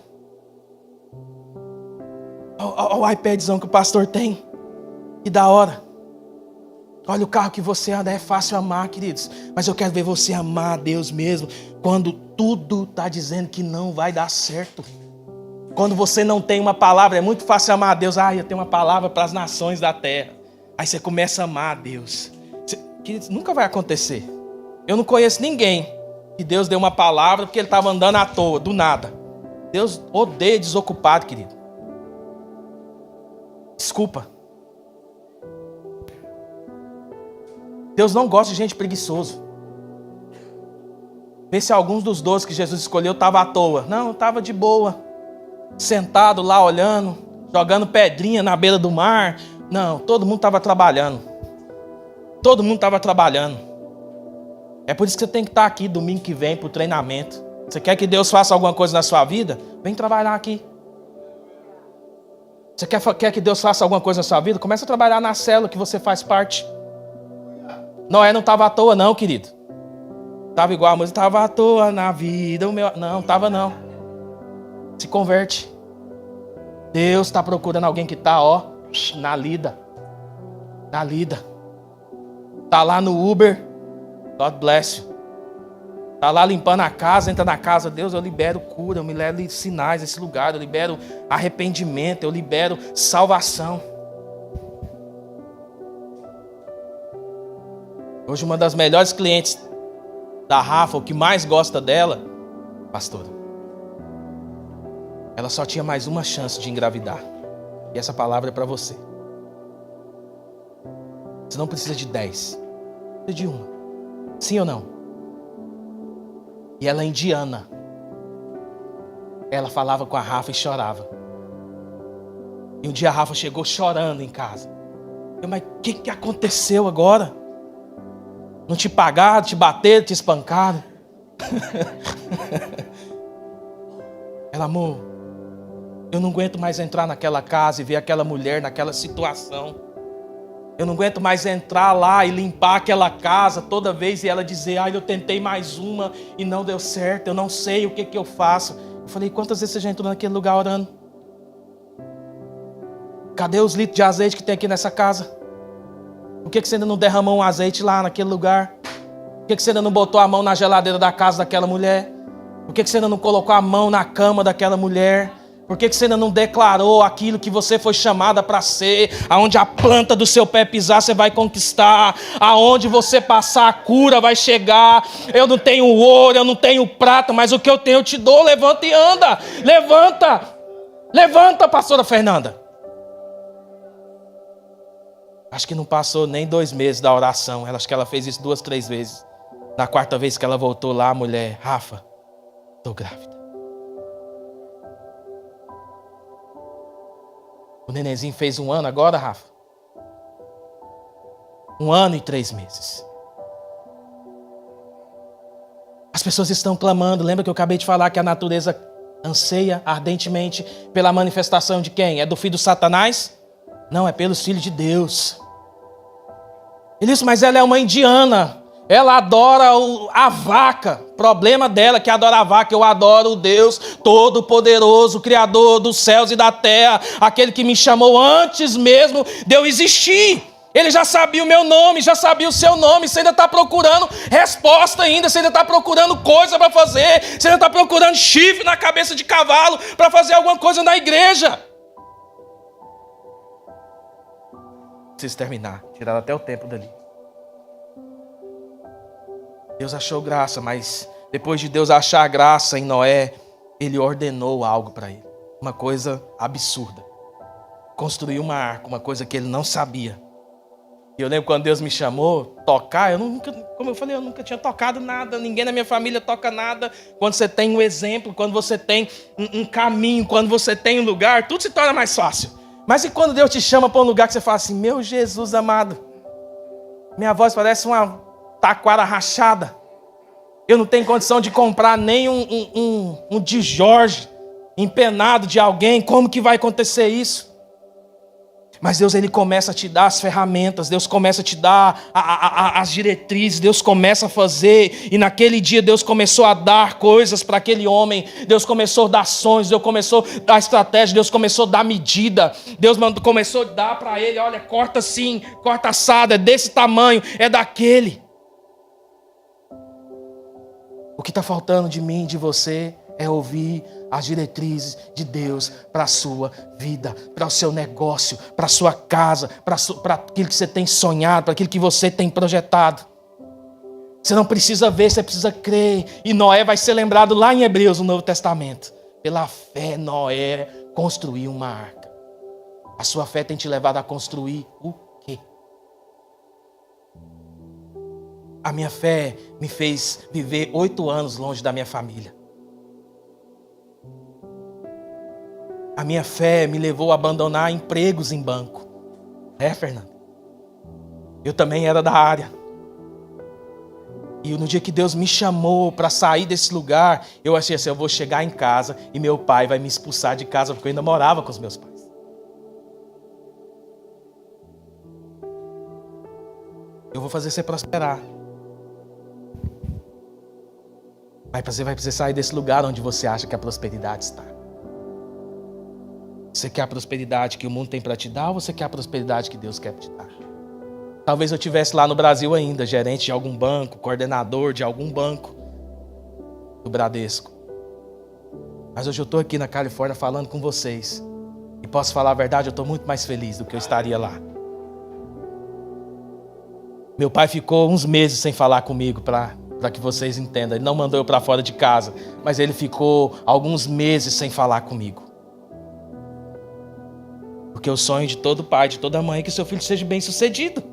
Olha o iPadzão que o pastor tem. Que da hora. Olha o carro que você anda, é fácil amar, queridos. Mas eu quero ver você amar a Deus mesmo, quando tudo está dizendo que não vai dar certo. Quando você não tem uma palavra, é muito fácil amar a Deus. Eu tenho uma palavra para as nações da terra. Aí você começa a amar a Deus. Queridos, nunca vai acontecer. Eu não conheço ninguém que Deus deu uma palavra porque ele estava andando à toa, do nada. Deus odeia desocupado, querido. Desculpa. Deus não gosta de gente preguiçoso. Vê se alguns dos 12 que Jesus escolheu estavam à toa. Não, estava de boa. Sentado lá olhando, jogando pedrinha na beira do mar. Não, todo mundo estava trabalhando. Todo mundo estava trabalhando. É por isso que você tem que estar aqui domingo que vem para o treinamento. Você quer que Deus faça alguma coisa na sua vida? Vem trabalhar aqui. Você quer que Deus faça alguma coisa na sua vida? Começa a trabalhar na célula que você faz parte. Noé não estava à toa não, querido. Estava igual a música, estava à toa na vida. Não, estava não. Se converte. Deus está procurando alguém que está, na lida. Na lida. Está lá no Uber. God bless you. Está lá limpando a casa, entra na casa. Deus, eu libero cura, eu me levo sinais nesse lugar. Eu libero arrependimento, eu libero salvação. Hoje uma das melhores clientes da Rafa, o que mais gosta dela, pastora, ela só tinha mais uma chance de engravidar. E essa palavra é para você. Você não precisa de 10. Precisa de uma. Sim ou não? E ela é indiana. Ela falava com a Rafa e chorava. E um dia a Rafa chegou chorando em casa. Mas o que aconteceu agora? Não te pagaram, te bateram, te espancaram? Ela, amor, eu não aguento mais entrar naquela casa e ver aquela mulher naquela situação. Eu não aguento mais entrar lá e limpar aquela casa toda vez e ela dizer, eu tentei mais uma e não deu certo, eu não sei o que eu faço. Eu falei, quantas vezes você já entrou naquele lugar orando? Cadê os litros de azeite que tem aqui nessa casa? Por que você ainda não derramou um azeite lá naquele lugar? Por que você ainda não botou a mão na geladeira da casa daquela mulher? Por que você ainda não colocou a mão na cama daquela mulher? Por que você ainda não declarou aquilo que você foi chamada para ser? Aonde a planta do seu pé pisar, você vai conquistar. Aonde você passar, a cura vai chegar. Eu não tenho ouro, eu não tenho prata, mas o que eu tenho eu te dou. Levanta e anda. Levanta. Levanta, pastora Fernanda. Acho que não passou nem 2 meses da oração. Acho que ela fez isso 2, 3 vezes. Na 4ª vez que ela voltou lá, a mulher, Rafa, estou grávida. O nenenzinho fez 1 ano agora, Rafa? 1 ano e 3 meses. As pessoas estão clamando. Lembra que eu acabei de falar que a natureza anseia ardentemente pela manifestação de quem? É do filho de Satanás? Não, é pelos filhos de Deus. Isso, mas ela é uma indiana. Ela adora a vaca. Problema dela é que adora a vaca. Eu adoro o Deus Todo-Poderoso, Criador dos céus e da terra. Aquele que me chamou antes mesmo de eu existir. Ele já sabia o meu nome, já sabia o seu nome. Você ainda está procurando resposta ainda. Você ainda está procurando coisa para fazer. Você ainda está procurando chifre na cabeça de cavalo para fazer alguma coisa na igreja. Preciso terminar. Tiraram até o tempo dali. Deus achou graça, mas depois de Deus achar graça em Noé, ele ordenou algo para ele. Uma coisa absurda. Construiu uma arca, uma coisa que ele não sabia. E eu lembro quando Deus me chamou tocar, como eu falei, eu nunca tinha tocado nada, ninguém na minha família toca nada. Quando você tem um exemplo, quando você tem um caminho, quando você tem um lugar, tudo se torna mais fácil. Mas e quando Deus te chama para um lugar que você fala assim, meu Jesus amado, minha voz parece uma taquara rachada. Eu não tenho condição de comprar nem um de Jorge empenado de alguém. Como que vai acontecer isso? Mas Deus, ele começa a te dar as ferramentas, Deus começa a te dar as diretrizes, Deus começa a fazer, e naquele dia Deus começou a dar coisas para aquele homem, Deus começou a dar sonhos, Deus começou a dar estratégia, Deus começou a dar medida, Deus começou a dar para ele, olha, corta assim, corta assado, é desse tamanho, é daquele. O que está faltando de mim, de você, é ouvir as diretrizes de Deus para a sua vida, para o seu negócio, para a sua casa, para aquilo que você tem sonhado, para aquilo que você tem projetado. Você não precisa ver, você precisa crer. E Noé vai ser lembrado lá em Hebreus, no Novo Testamento. Pela fé, Noé construiu uma arca. A sua fé tem te levado a construir o quê? A minha fé me fez viver 8 anos longe da minha família. A minha fé me levou a abandonar empregos em banco. Fernando? Eu também era da área. E no dia que Deus me chamou para sair desse lugar, eu achei assim, eu vou chegar em casa e meu pai vai me expulsar de casa, porque eu ainda morava com os meus pais. Eu vou fazer você prosperar. Mas você vai precisar sair desse lugar onde você acha que a prosperidade está. Você quer a prosperidade que o mundo tem para te dar ou você quer a prosperidade que Deus quer te dar? Talvez eu estivesse lá no Brasil ainda, gerente de algum banco, coordenador de algum banco do Bradesco. Mas hoje eu estou aqui na Califórnia falando com vocês. E posso falar a verdade, eu estou muito mais feliz do que eu estaria lá. Meu pai ficou uns meses sem falar comigo, para que vocês entendam. Ele não mandou eu para fora de casa, mas ele ficou alguns meses sem falar comigo. Porque o sonho de todo pai, de toda mãe, é que seu filho seja bem sucedido.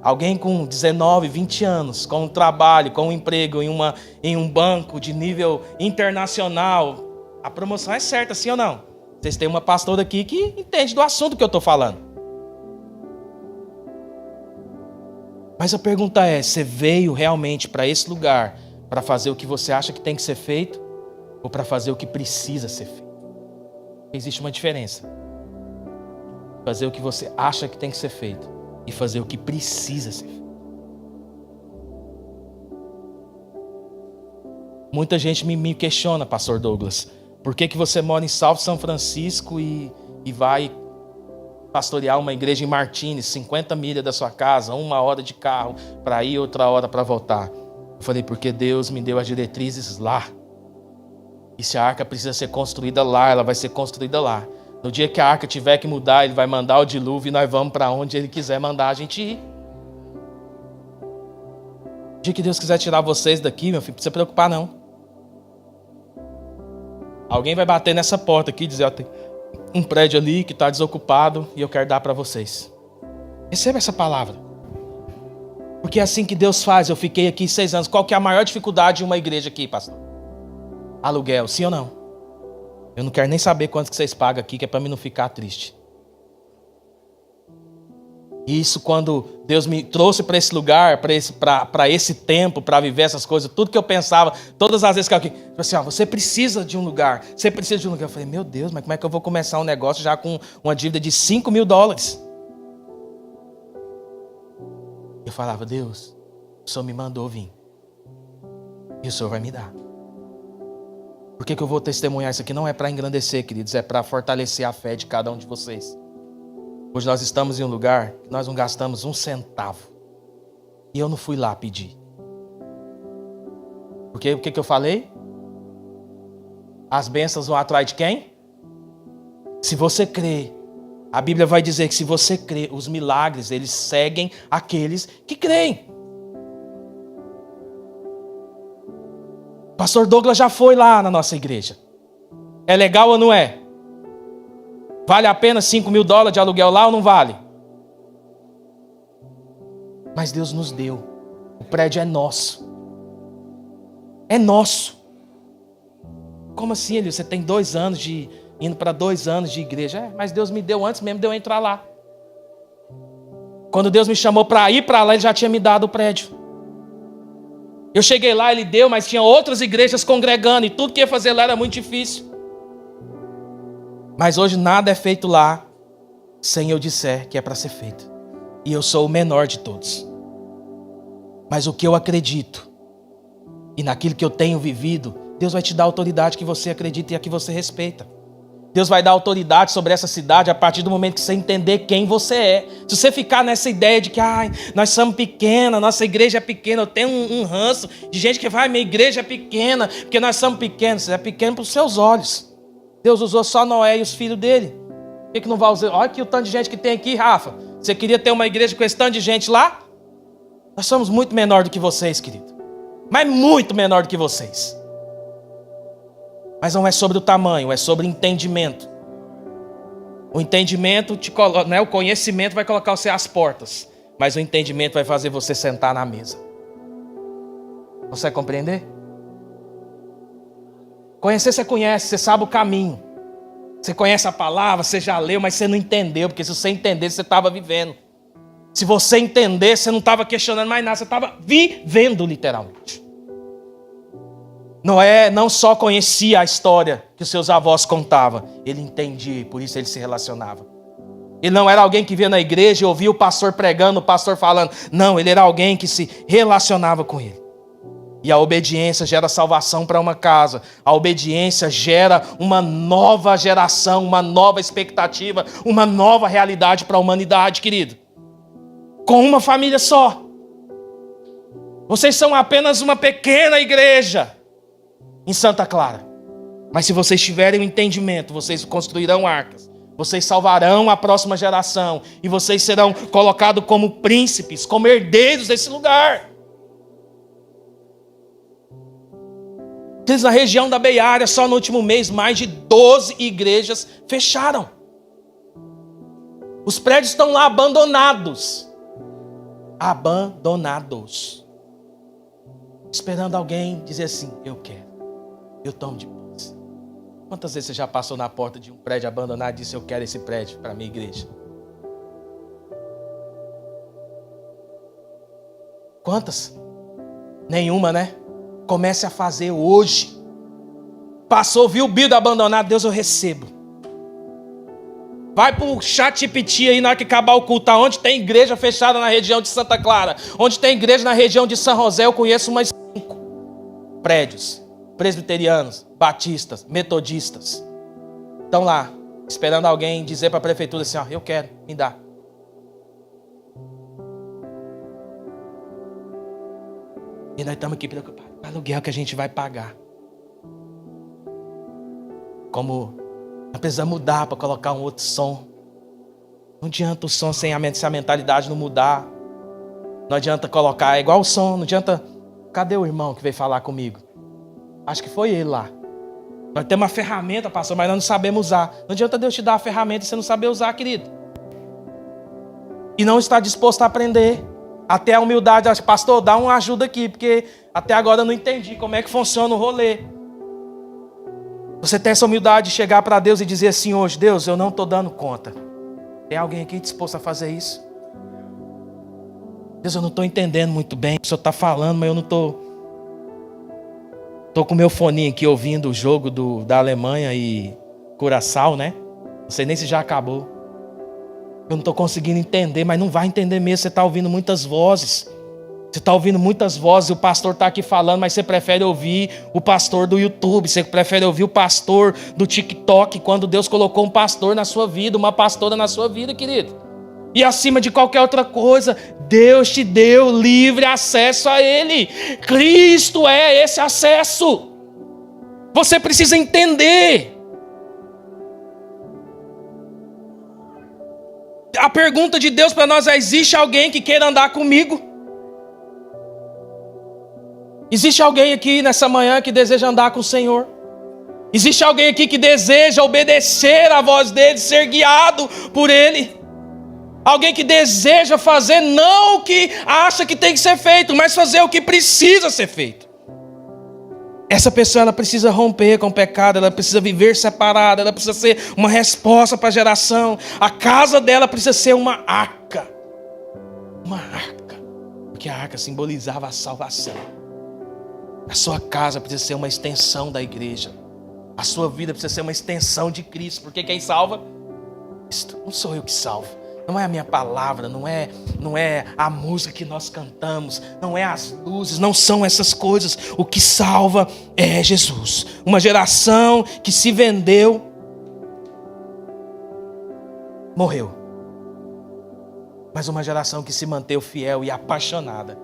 Alguém com 19, 20 anos, com um trabalho, com um emprego em um banco de nível internacional, a promoção é certa, sim ou não? Vocês têm uma pastora aqui que entende do assunto que eu estou falando. Mas a pergunta é, você veio realmente para esse lugar para fazer o que você acha que tem que ser feito ou para fazer o que precisa ser feito? Existe uma diferença. Fazer o que você acha que tem que ser feito e fazer o que precisa ser feito. Muita gente me questiona, pastor Douglas, por que você mora em South São Francisco e vai pastorear uma igreja em Martins, 50 milhas da sua casa, 1 hora de carro para ir, outra hora para voltar? Eu falei, porque Deus me deu as diretrizes lá. E se a arca precisa ser construída lá, ela vai ser construída lá. No dia que a arca tiver que mudar, Ele vai mandar o dilúvio e nós vamos para onde Ele quiser mandar a gente ir. No dia que Deus quiser tirar vocês daqui, meu filho, não precisa se preocupar não. Alguém vai bater nessa porta aqui e dizer, ó, tem um prédio ali que está desocupado e eu quero dar para vocês. Receba essa palavra. Porque é assim que Deus faz. Eu fiquei aqui 6 anos. Qual que é a maior dificuldade de uma igreja aqui, pastor? Aluguel, sim ou não? Eu não quero nem saber quanto que vocês pagam aqui, que é para mim não ficar triste. E isso quando Deus me trouxe para esse lugar, para esse tempo, para viver essas coisas, tudo que eu pensava, todas as vezes que eu aqui, assim, ó, você precisa de um lugar, você precisa de um lugar. Eu falei, meu Deus, mas como é que eu vou começar um negócio já com uma dívida de $5.000? Eu falava, Deus, o Senhor me mandou vir. E o Senhor vai me dar. Por que eu vou testemunhar isso aqui? Não é para engrandecer, queridos, é para fortalecer a fé de cada um de vocês. Hoje nós estamos em um lugar que nós não gastamos 1 centavo. E eu não fui lá pedir. Porque o que eu falei? As bênçãos vão atrás de quem? Se você crê, a Bíblia vai dizer que se você crê, os milagres, eles seguem aqueles que creem. Pastor Douglas já foi lá na nossa igreja. É legal ou não é? Vale a pena $5.000 de aluguel lá ou não vale? Mas Deus nos deu. O prédio é nosso. É nosso. Como assim, Elio? Você tem 2 anos indo para 2 anos de igreja. Mas Deus me deu antes mesmo de eu entrar lá. Quando Deus me chamou para ir para lá, Ele já tinha me dado o prédio. Eu cheguei lá, Ele deu, mas tinha outras igrejas congregando. E tudo que ia fazer lá era muito difícil. Mas hoje nada é feito lá sem eu disser que é para ser feito. E eu sou o menor de todos. Mas o que eu acredito e naquilo que eu tenho vivido, Deus vai te dar a autoridade que você acredita e a que você respeita. Deus vai dar autoridade sobre essa cidade a partir do momento que você entender quem você é. Se você ficar nessa ideia de que nós somos pequenas, nossa igreja é pequena, eu tenho um ranço de gente que vai, minha igreja é pequena, porque nós somos pequenos. Você é pequeno para os seus olhos. Deus usou só Noé e os filhos dele. Por que não vai usar? Olha aqui o tanto de gente que tem aqui, Rafa. Você queria ter uma igreja com esse tanto de gente lá? Nós somos muito menor do que vocês, querido. Mas muito menor do que vocês. Mas não é sobre o tamanho, é sobre entendimento. O entendimento te coloca, né? O conhecimento vai colocar você às portas, mas o entendimento vai fazer você sentar na mesa. Você compreender? Conhecer, você conhece, você sabe o caminho. Você conhece a palavra, você já leu, mas você não entendeu, porque se você entendesse, você estava vivendo. Se você entendesse, você não estava questionando mais nada, você estava vivendo literalmente. Noé não só conhecia a história que os seus avós contavam, ele entendia e por isso ele se relacionava. Ele não era alguém que via na igreja e ouvia o pastor pregando, o pastor falando. Não, ele era alguém que se relacionava com ele. E a obediência gera salvação para uma casa. A obediência gera uma nova geração, uma nova expectativa, uma nova realidade para a humanidade, querido. Com uma família só. Vocês são apenas uma pequena igreja em Santa Clara. Mas se vocês tiverem o entendimento, vocês construirão arcas. Vocês salvarão a próxima geração. E vocês serão colocados como príncipes, como herdeiros desse lugar. Na região da Beiária, só no último mês, mais de 12 igrejas fecharam. Os prédios estão lá abandonados. Abandonados. Esperando alguém dizer assim, eu quero. Eu tomo de posse. Quantas vezes você já passou na porta de um prédio abandonado e disse, eu quero esse prédio para a minha igreja? Quantas? Nenhuma, né? Comece a fazer hoje. Passou, viu o build abandonado, Deus, eu recebo. Vai pro ChatGPT aí na hora que acabar o culto. Onde tem igreja fechada na região de Santa Clara, onde tem igreja na região de São José, eu conheço umas 5 prédios. Presbiterianos, batistas, metodistas. Estão lá, esperando alguém dizer para a prefeitura assim, eu quero, me dá. E nós estamos aqui preocupados com o aluguel que a gente vai pagar. Como nós precisamos mudar para colocar um outro som. Não adianta o som se a mentalidade não mudar. Não adianta colocar, é igual o som, não adianta... Cadê o irmão que veio falar comigo? Acho que foi ele lá. Nós temos uma ferramenta, pastor, mas nós não sabemos usar. Não adianta Deus te dar a ferramenta e você não saber usar, querido. E não está disposto a aprender. Até a humildade, pastor, dá uma ajuda aqui, porque até agora eu não entendi como é que funciona o rolê. Você tem essa humildade de chegar para Deus e dizer assim hoje, Deus, eu não estou dando conta. Tem alguém aqui disposto a fazer isso? Deus, eu não estou entendendo muito bem o que o Senhor está falando, mas eu não estou... Estou com o meu foninho aqui ouvindo o jogo da Alemanha e Curaçao, né? Não sei nem se já acabou. Eu não estou conseguindo entender, mas não vai entender mesmo. Você está ouvindo muitas vozes. Você está ouvindo muitas vozes e o pastor está aqui falando, mas você prefere ouvir o pastor do YouTube. Você prefere ouvir o pastor do TikTok quando Deus colocou um pastor na sua vida, uma pastora na sua vida, querido. E acima de qualquer outra coisa, Deus te deu livre acesso a Ele. Cristo é esse acesso. Você precisa entender. A pergunta de Deus para nós é, existe alguém que queira andar comigo? Existe alguém aqui nessa manhã que deseja andar com o Senhor? Existe alguém aqui que deseja obedecer à voz dEle, ser guiado por Ele? Alguém que deseja fazer não o que acha que tem que ser feito, mas fazer o que precisa ser feito. Essa pessoa ela precisa romper com o pecado, ela precisa viver separada, ela precisa ser uma resposta para a geração. A casa dela precisa ser uma arca. Uma arca. Porque a arca simbolizava a salvação. A sua casa precisa ser uma extensão da igreja. A sua vida precisa ser uma extensão de Cristo. Porque quem salva? Cristo. Não sou eu que salvo. Não é a minha palavra, não é a música que nós cantamos, não é as luzes, não são essas coisas. O que salva é Jesus. Uma geração que se vendeu morreu. Mas uma geração que se manteve fiel e apaixonada,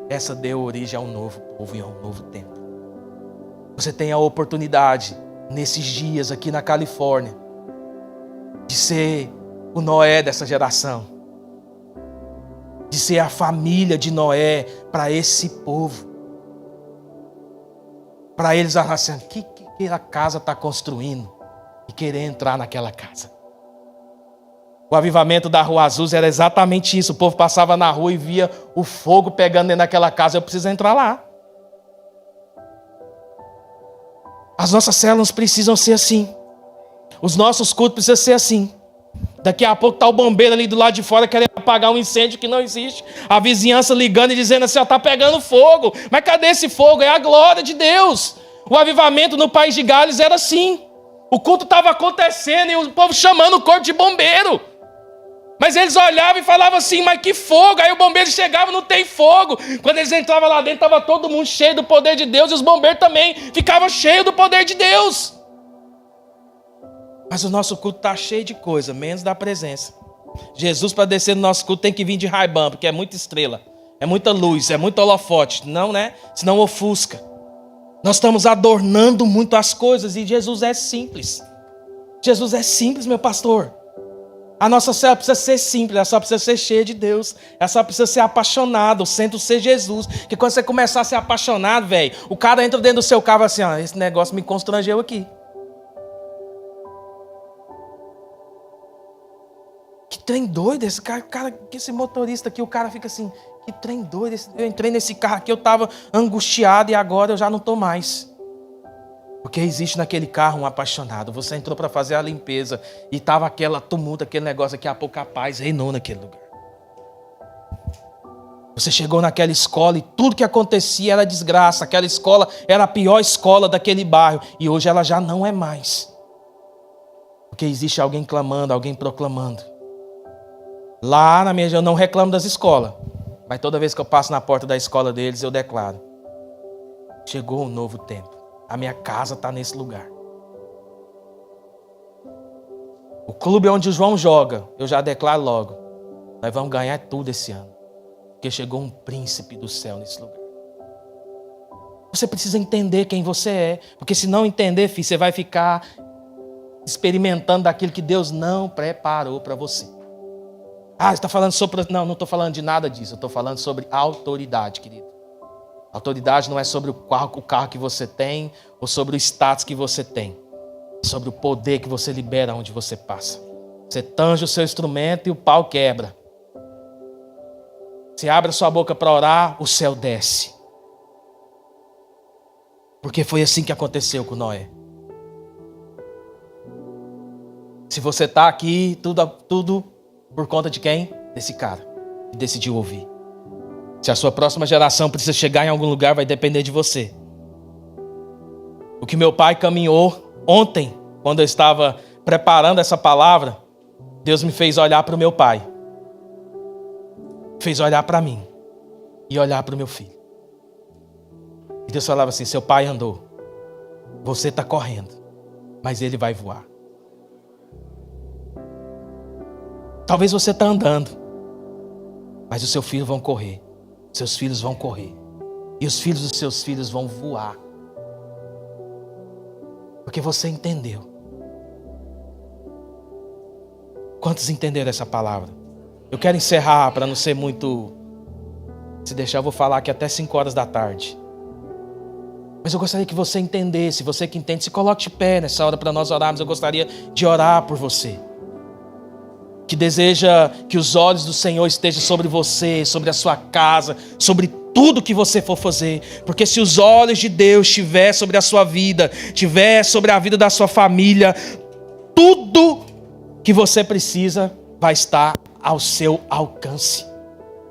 essa deu origem a um novo povo e a um novo tempo. Você tem a oportunidade, nesses dias aqui na Califórnia, de ser o Noé dessa geração. De ser a família de Noé para esse povo. Para eles assim, que aquela casa está construindo? E querer entrar naquela casa. O avivamento da Rua Azul era exatamente isso. O povo passava na rua e via o fogo pegando dentro daquela casa. Eu preciso entrar lá. As nossas células precisam ser assim. Os nossos cultos precisam ser assim. Daqui a pouco está o bombeiro ali do lado de fora querendo apagar um incêndio que não existe. A vizinhança ligando e dizendo assim, está pegando fogo. Mas cadê esse fogo? É a glória de Deus. O avivamento no país de Gales era assim. O culto estava acontecendo e o povo chamando o corpo de bombeiro. Mas eles olhavam e falavam assim, mas que fogo? Aí o bombeiro chegava, não tem fogo. Quando eles entravam lá dentro, estava todo mundo cheio do poder de Deus. E os bombeiros também ficavam cheios do poder de Deus. Mas o nosso culto está cheio de coisa, menos da presença. Jesus, para descer no nosso culto, tem que vir de Ray-Ban, porque é muita estrela, é muita luz, é muito holofote. Não, né? Senão ofusca. Nós estamos adornando muito as coisas e Jesus é simples. Jesus é simples, meu pastor. A nossa célula precisa ser simples, ela só precisa ser cheia de Deus. Ela só precisa ser apaixonada, o centro ser Jesus. Porque quando você começar a ser apaixonado, velho, o cara entra dentro do seu carro assim, ó, esse negócio me constrangeu aqui. Que trem doido esse cara, esse motorista aqui, o cara fica assim, que trem doido, eu entrei nesse carro aqui, eu estava angustiado e agora eu já não estou mais. Porque existe naquele carro um apaixonado. Você entrou para fazer a limpeza e estava aquela tumulto, aquele negócio, daqui a pouco a paz reinou naquele lugar. Você chegou naquela escola e tudo que acontecia era desgraça. Aquela escola era a pior escola daquele bairro e hoje ela já não é mais. Porque existe alguém clamando, alguém proclamando. Lá na minha, eu não reclamo das escolas, mas toda vez que eu passo na porta da escola deles, eu declaro: chegou um novo tempo. A minha casa está nesse lugar. O clube onde o João joga, eu já declaro logo: nós vamos ganhar tudo esse ano. Porque chegou um príncipe do céu nesse lugar. Você precisa entender quem você é. Porque se não entender, filho, você vai ficar experimentando daquilo que Deus não preparou para você. Ah, você está falando sobre... Não estou falando de nada disso. Eu estou falando sobre autoridade, querido. Autoridade não é sobre o carro que você tem ou sobre o status que você tem. É sobre o poder que você libera onde você passa. Você tange o seu instrumento e o pau quebra. Você abre a sua boca para orar, o céu desce. Porque foi assim que aconteceu com Noé. Se você está aqui, tudo por conta de quem? Desse cara que decidiu ouvir. Se a sua próxima geração precisa chegar em algum lugar, vai depender de você. O que meu pai caminhou ontem, quando eu estava preparando essa palavra, Deus me fez olhar para o meu pai. Fez olhar para mim e olhar para o meu filho. E Deus falava assim: seu pai andou, você está correndo, mas ele vai voar. Talvez você está andando, mas os seus filhos vão correr. Seus filhos vão correr. E os filhos dos seus filhos vão voar. Porque você entendeu. Quantos entenderam essa palavra? Eu quero encerrar para não ser muito... Se deixar, eu vou falar aqui até 5 horas da tarde. Mas eu gostaria que você entendesse. Você que entende, se coloque de pé nessa hora para nós orarmos. Eu gostaria de orar por você. Que deseja que os olhos do Senhor estejam sobre você, sobre a sua casa, sobre tudo que você for fazer. Porque se os olhos de Deus estiver sobre a sua vida, estiver sobre a vida da sua família, tudo que você precisa vai estar ao seu alcance.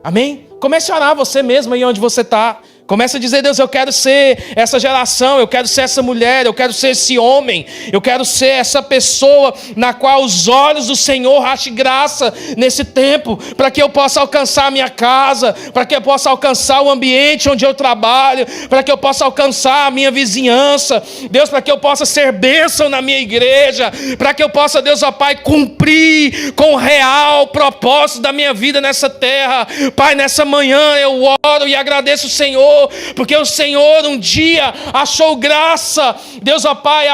Amém? Comece a orar você mesmo aí onde você está. Começa a dizer: Deus, eu quero ser essa geração, eu quero ser essa mulher, eu quero ser esse homem, eu quero ser essa pessoa na qual os olhos do Senhor achem graça nesse tempo, para que eu possa alcançar a minha casa, para que eu possa alcançar o ambiente onde eu trabalho, para que eu possa alcançar a minha vizinhança, Deus, para que eu possa ser bênção na minha igreja, para que eu possa, Deus, ó Pai, cumprir com o real propósito da minha vida nessa terra. Pai, nessa manhã eu oro e agradeço o Senhor, porque o Senhor um dia achou graça, Deus, ó Pai,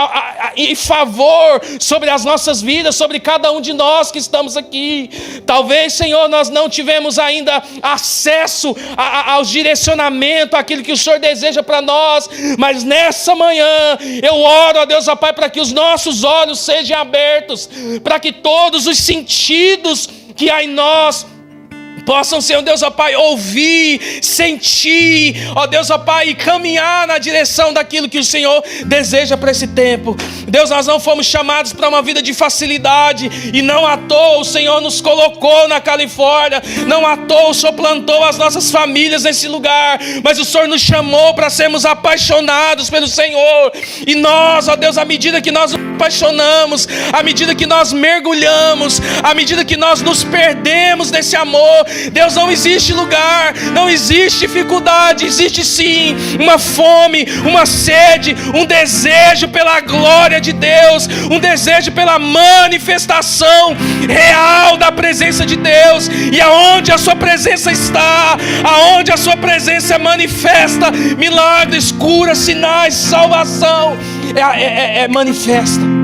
e favor sobre as nossas vidas, sobre cada um de nós que estamos aqui. Talvez, Senhor, nós não tivemos ainda acesso aos direcionamentos, àquilo que o Senhor deseja para nós, mas nessa manhã eu oro, ó Deus, ó Pai, para que os nossos olhos sejam abertos, para que todos os sentidos que há em nós possam, Senhor Deus, ó Pai, ouvir, sentir, ó Deus, ó Pai, e caminhar na direção daquilo que o Senhor deseja para esse tempo. Deus, nós não fomos chamados para uma vida de facilidade, e não à toa o Senhor nos colocou na Califórnia, não à toa o Senhor plantou as nossas famílias nesse lugar, mas o Senhor nos chamou para sermos apaixonados pelo Senhor, e nós, ó Deus, à medida que nós nos apaixonamos, à medida que nós mergulhamos, à medida que nós nos perdemos nesse amor, Deus, não existe lugar, não existe dificuldade, existe sim uma fome, uma sede, um desejo pela glória de Deus, um desejo pela manifestação real da presença de Deus. E aonde a sua presença está, aonde a sua presença manifesta milagres, curas, sinais, salvação, é manifesta.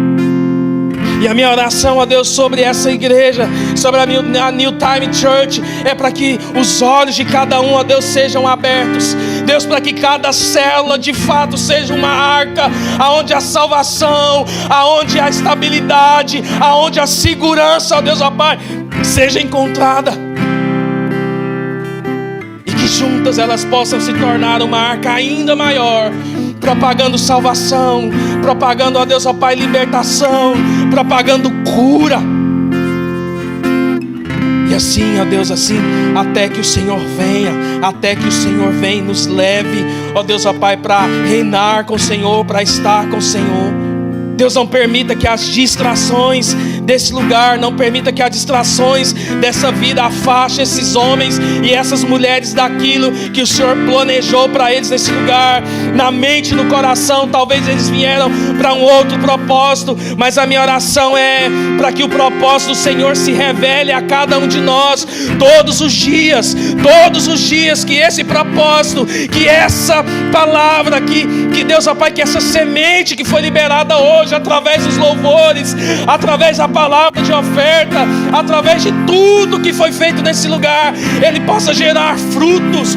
E a minha oração, ó Deus, sobre essa igreja, sobre a New Time Church, é para que os olhos de cada um, ó Deus, sejam abertos. Deus, para que cada célula de fato seja uma arca, aonde a salvação, aonde a estabilidade, aonde a segurança, ó Deus, ó Pai, seja encontrada. E que juntas elas possam se tornar uma arca ainda maior, propagando salvação, propagando, ó Deus, ó Pai, libertação, propagando cura. E assim, ó Deus, assim, até que o Senhor venha, até que o Senhor venha e nos leve, ó Deus, ó Pai, para reinar com o Senhor, para estar com o Senhor. Deus, não permita que as distrações desse lugar, não permita que as distrações dessa vida afastem esses homens e essas mulheres daquilo que o Senhor planejou para eles nesse lugar. Na mente, no coração, talvez eles vieram para um outro propósito, mas a minha oração é para que o propósito do Senhor se revele a cada um de nós todos os dias, que esse propósito, que essa palavra, que Deus, ó Pai, que essa semente que foi liberada hoje através dos louvores, através da palavra de oferta, através de tudo que foi feito nesse lugar, ele possa gerar frutos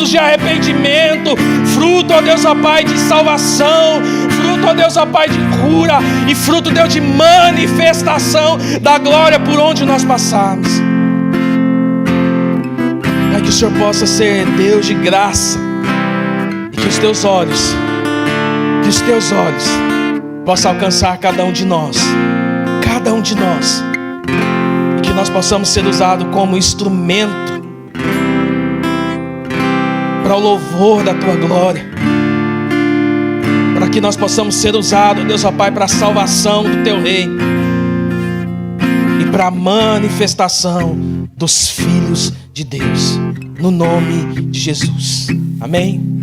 de arrependimento, fruto, ó Deus, ó Pai, de salvação, fruto, ó Deus, ó Pai, de cura, e fruto, Deus, de manifestação da glória por onde nós passarmos. Para que o Senhor possa ser Deus de graça, e que os teus olhos possa alcançar cada um de nós, e que nós possamos ser usados como instrumento para o louvor da tua glória, para que nós possamos ser usados, Deus, ó Pai, para a salvação do teu reino e para a manifestação dos filhos de Deus, no nome de Jesus. Amém.